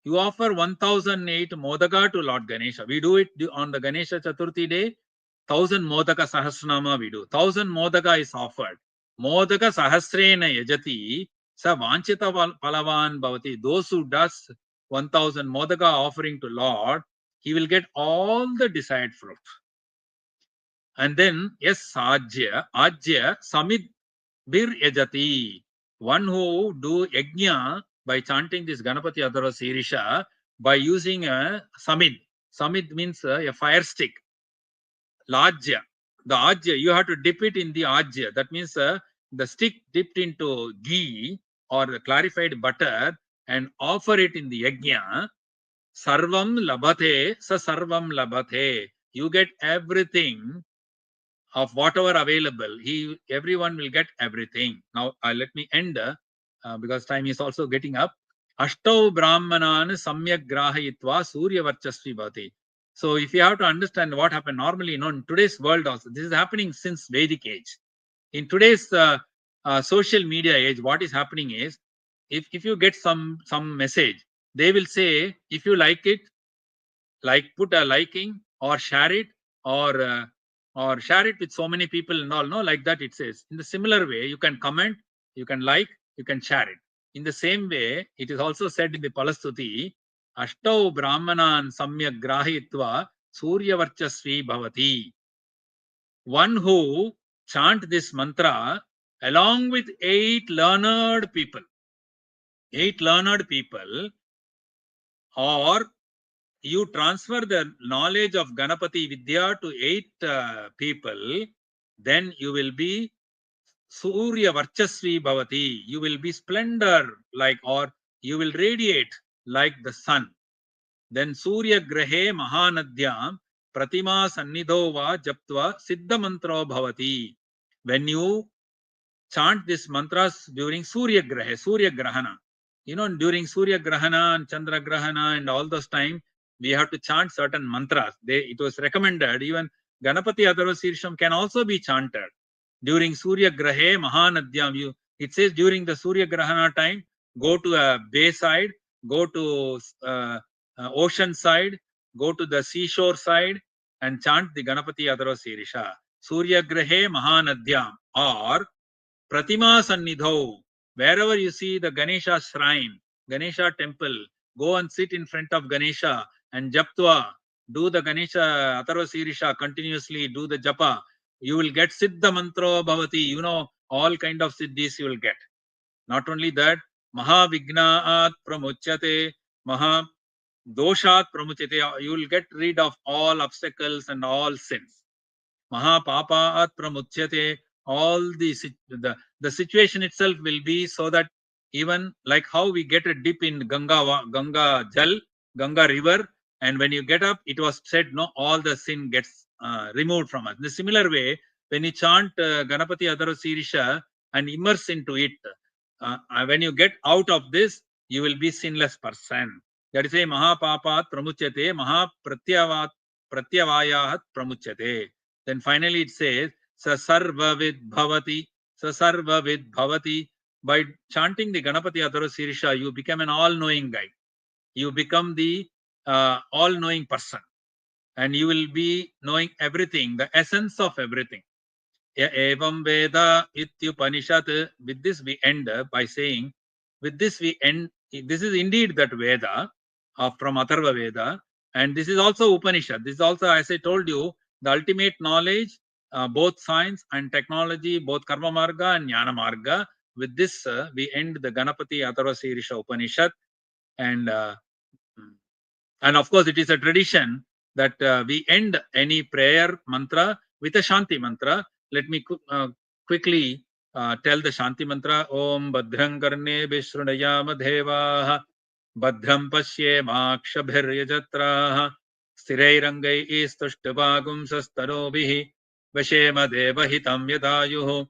Speaker 2: You offer 1008 modaka to Lord Ganesha. We do it on the Ganesha Chaturthi day. 1000 modaka sahasranama we do. 1000 modaka is offered. Modaka sahasrena yajati sa vanchita palavan bhavati. Those who does 1000 modaka offering to Lord, he will get all the desired fruit. And then, yes, ajya samid bir yajati. One who do yajna by chanting this Ganapati Atharvasheersha by using a samid. Samid means a fire stick. Lajya. The ajya, you have to dip it in the ajya. That means the stick dipped into ghee or clarified butter and offer it in the yajna. Sarvam labhate, sa sarvam labhate. You get everything of whatever available. Everyone will get everything. Now let me end because time is also getting up. Ashtau Brahmanan Samyak Grahayitva Surya Varchasvi Bhati. So if you have to understand what happened normally, in today's world also, this is happening since Vedic age. In today's social media age, what is happening is, if you get some message, they will say, if you like it, put a liking or share it, or share it with so many people and all, no, like that it says. In the similar way, you can comment, you can like, you can share it. In the same way, it is also said in the Palastuti, Ashtau Brahmanan Samyak Grahitva Surya Varchasvi Bhavati. One who chant this mantra along with 8 learned people, or you transfer the knowledge of Ganapati Vidya to 8 people, then you will be Surya Varchasvi Bhavati. You will be splendor, or you will radiate like the sun. Then Surya Grahe Mahanadyam Pratima Sannidho Va Japtva Siddha Mantro Bhavati. When you chant this mantras during Surya Grahana, during Surya Grahana and Chandra Grahana and all those time, we have to chant certain mantras. It was recommended, even Ganapati Atharvasheersham can also be chanted during Surya Grahe Mahanadyam. It says during the Surya Grahana time, go to a bay side, go to ocean side, go to the seashore side and chant the Ganapati Atharvasheersha. Surya Grahe Mahanadyam, or Pratima Sannidho, wherever you see the Ganesha shrine, Ganesha temple, go and sit in front of Ganesha and Japtva, do the Ganesha Atharvasheersha continuously, do the Japa. You will get Siddha Mantro Bhavati, all kind of Siddhis you will get. Not only that, Maha Vignaat Pramuchyate, Maha Doshat Pramuchyate, you will get rid of all obstacles and all sins. Mahapapaat pramuchyate, all the situation itself will be so that even like how we get a dip in Ganga Jal, Ganga river, and when you get up, it was said, no, all the sin gets removed from us. In the similar way, when you chant Ganapati Atharvasheersha and immerse into it, when you get out of this, you will be sinless person. That is a Mahapapat pramuchyate, Pratyavayahat pramuchyate. Then finally it says, Sasarvavid Bhavati, Sasarvavid Bhavati. By chanting the Ganapati Atharvasheersha, you become an all-knowing guy. You become the all-knowing person. And you will be knowing everything, the essence of everything. Evam Veda Ityupanishad. With this we end by saying, with this we end. This is indeed that Veda from Atharva Veda. And this is also Upanishad. This is also, as I told you, the ultimate knowledge, both science and technology, both Karma Marga and Jnana Marga. With this, we end the Ganapati Atharvasheersha Upanishad. And of course, it is a tradition that we end any prayer mantra with a Shanti mantra. Let me quickly tell the Shanti mantra. Om Badhram Karne Vishrunayama Devaha Badhram Pasye Makshabhiryajatraha Sthirairangai Istushtabhagum Sastarobihi Vashema Devahitam Yadayuhu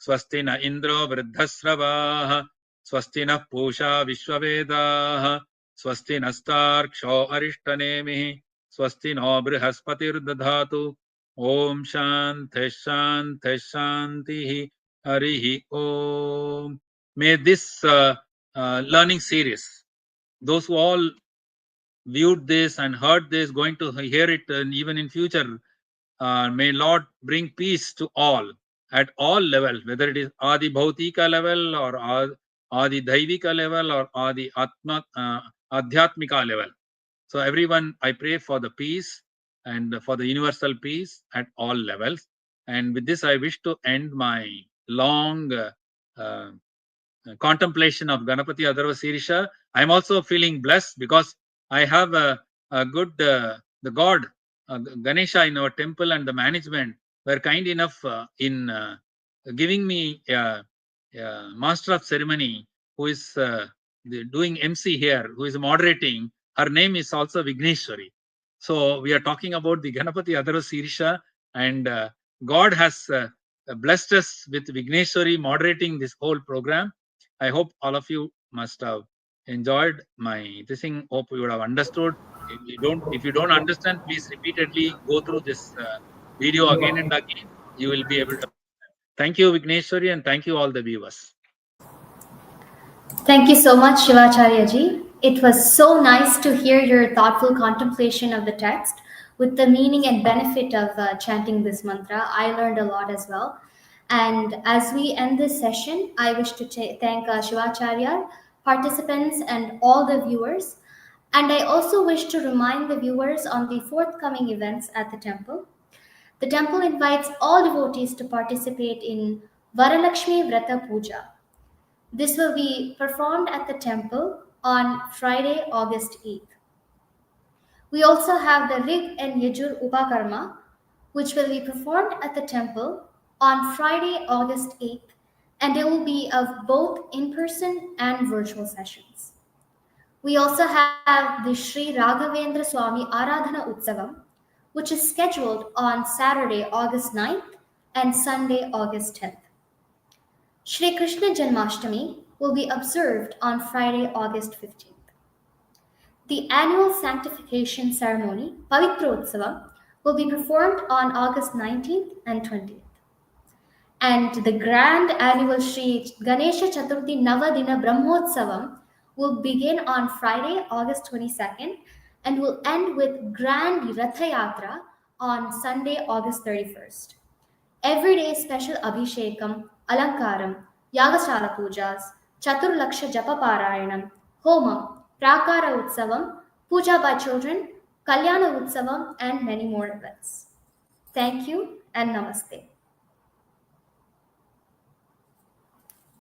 Speaker 2: Swasti na Indro Vriddhasravaha Swasti na Pusha Vishwavedaha Swasti nastarksho arishthanemihi Swasti no brihaspatirdadhatu Om Shanti Shanti Shantihi Harihi Om. May this learning series, those who all viewed this and heard this, going to hear it even in future, may Lord bring peace to all at all levels, whether it is Adi Bhautika level or Adi Daivika level or Adi Adhyatmika level. So everyone, I pray for the peace and for the universal peace at all levels. And with this, I wish to end my long contemplation of Ganapati Atharvasheersha. I am also feeling blessed because I have a good, the God, Ganesha in our temple, and the management were kind enough in giving me a master of ceremony who is doing MC here, who is moderating. Her name is also Vigneshwari. So we are talking about the Ganapati Atharvasheersha, and God has blessed us with Vigneshwari moderating this whole program. I hope all of you must have enjoyed my this thing. Hope you would have understood. If you don't understand, please repeatedly go through this video again and again. You will be able to. Thank you, Vigneshwari, and thank you all the viewers.
Speaker 1: Thank you so much, Sivacharya ji. It was so nice to hear your thoughtful contemplation of the text with the meaning and benefit of chanting this mantra. I learned a lot as well. And as we end this session, I wish to thank Sivacharya, participants, and all the viewers. And I also wish to remind the viewers on the forthcoming events at the temple. The temple invites all devotees to participate in Varalakshmi Vrata Puja. This will be performed at the temple on Friday, August 8th. We also have the Rig and Yajur Upakarma, which will be performed at the temple on Friday, August 8th, and it will be of both in person and virtual sessions. We also have the Sri Raghavendra Swami Aradhana Utsavam, which is scheduled on Saturday, August 9th and Sunday, August 10th. Shri Krishna Janmashtami will be observed on Friday, August 15th. The annual sanctification ceremony, Pavitrotsava, will be performed on August 19th and 20th. And the grand annual Sri Ganesha Chaturthi Navadina Brahmotsavam will begin on Friday, August 22nd, and will end with Grand Ratha Yatra on Sunday, August 31st. Everyday special Abhishekam, Alankaram, Yagashala Pujas, Chaturlaksha Japa Parayanam, Homam, Prakara Utsavam, Puja by children, Kalyana Utsavam, and many more events. Thank you and Namaste.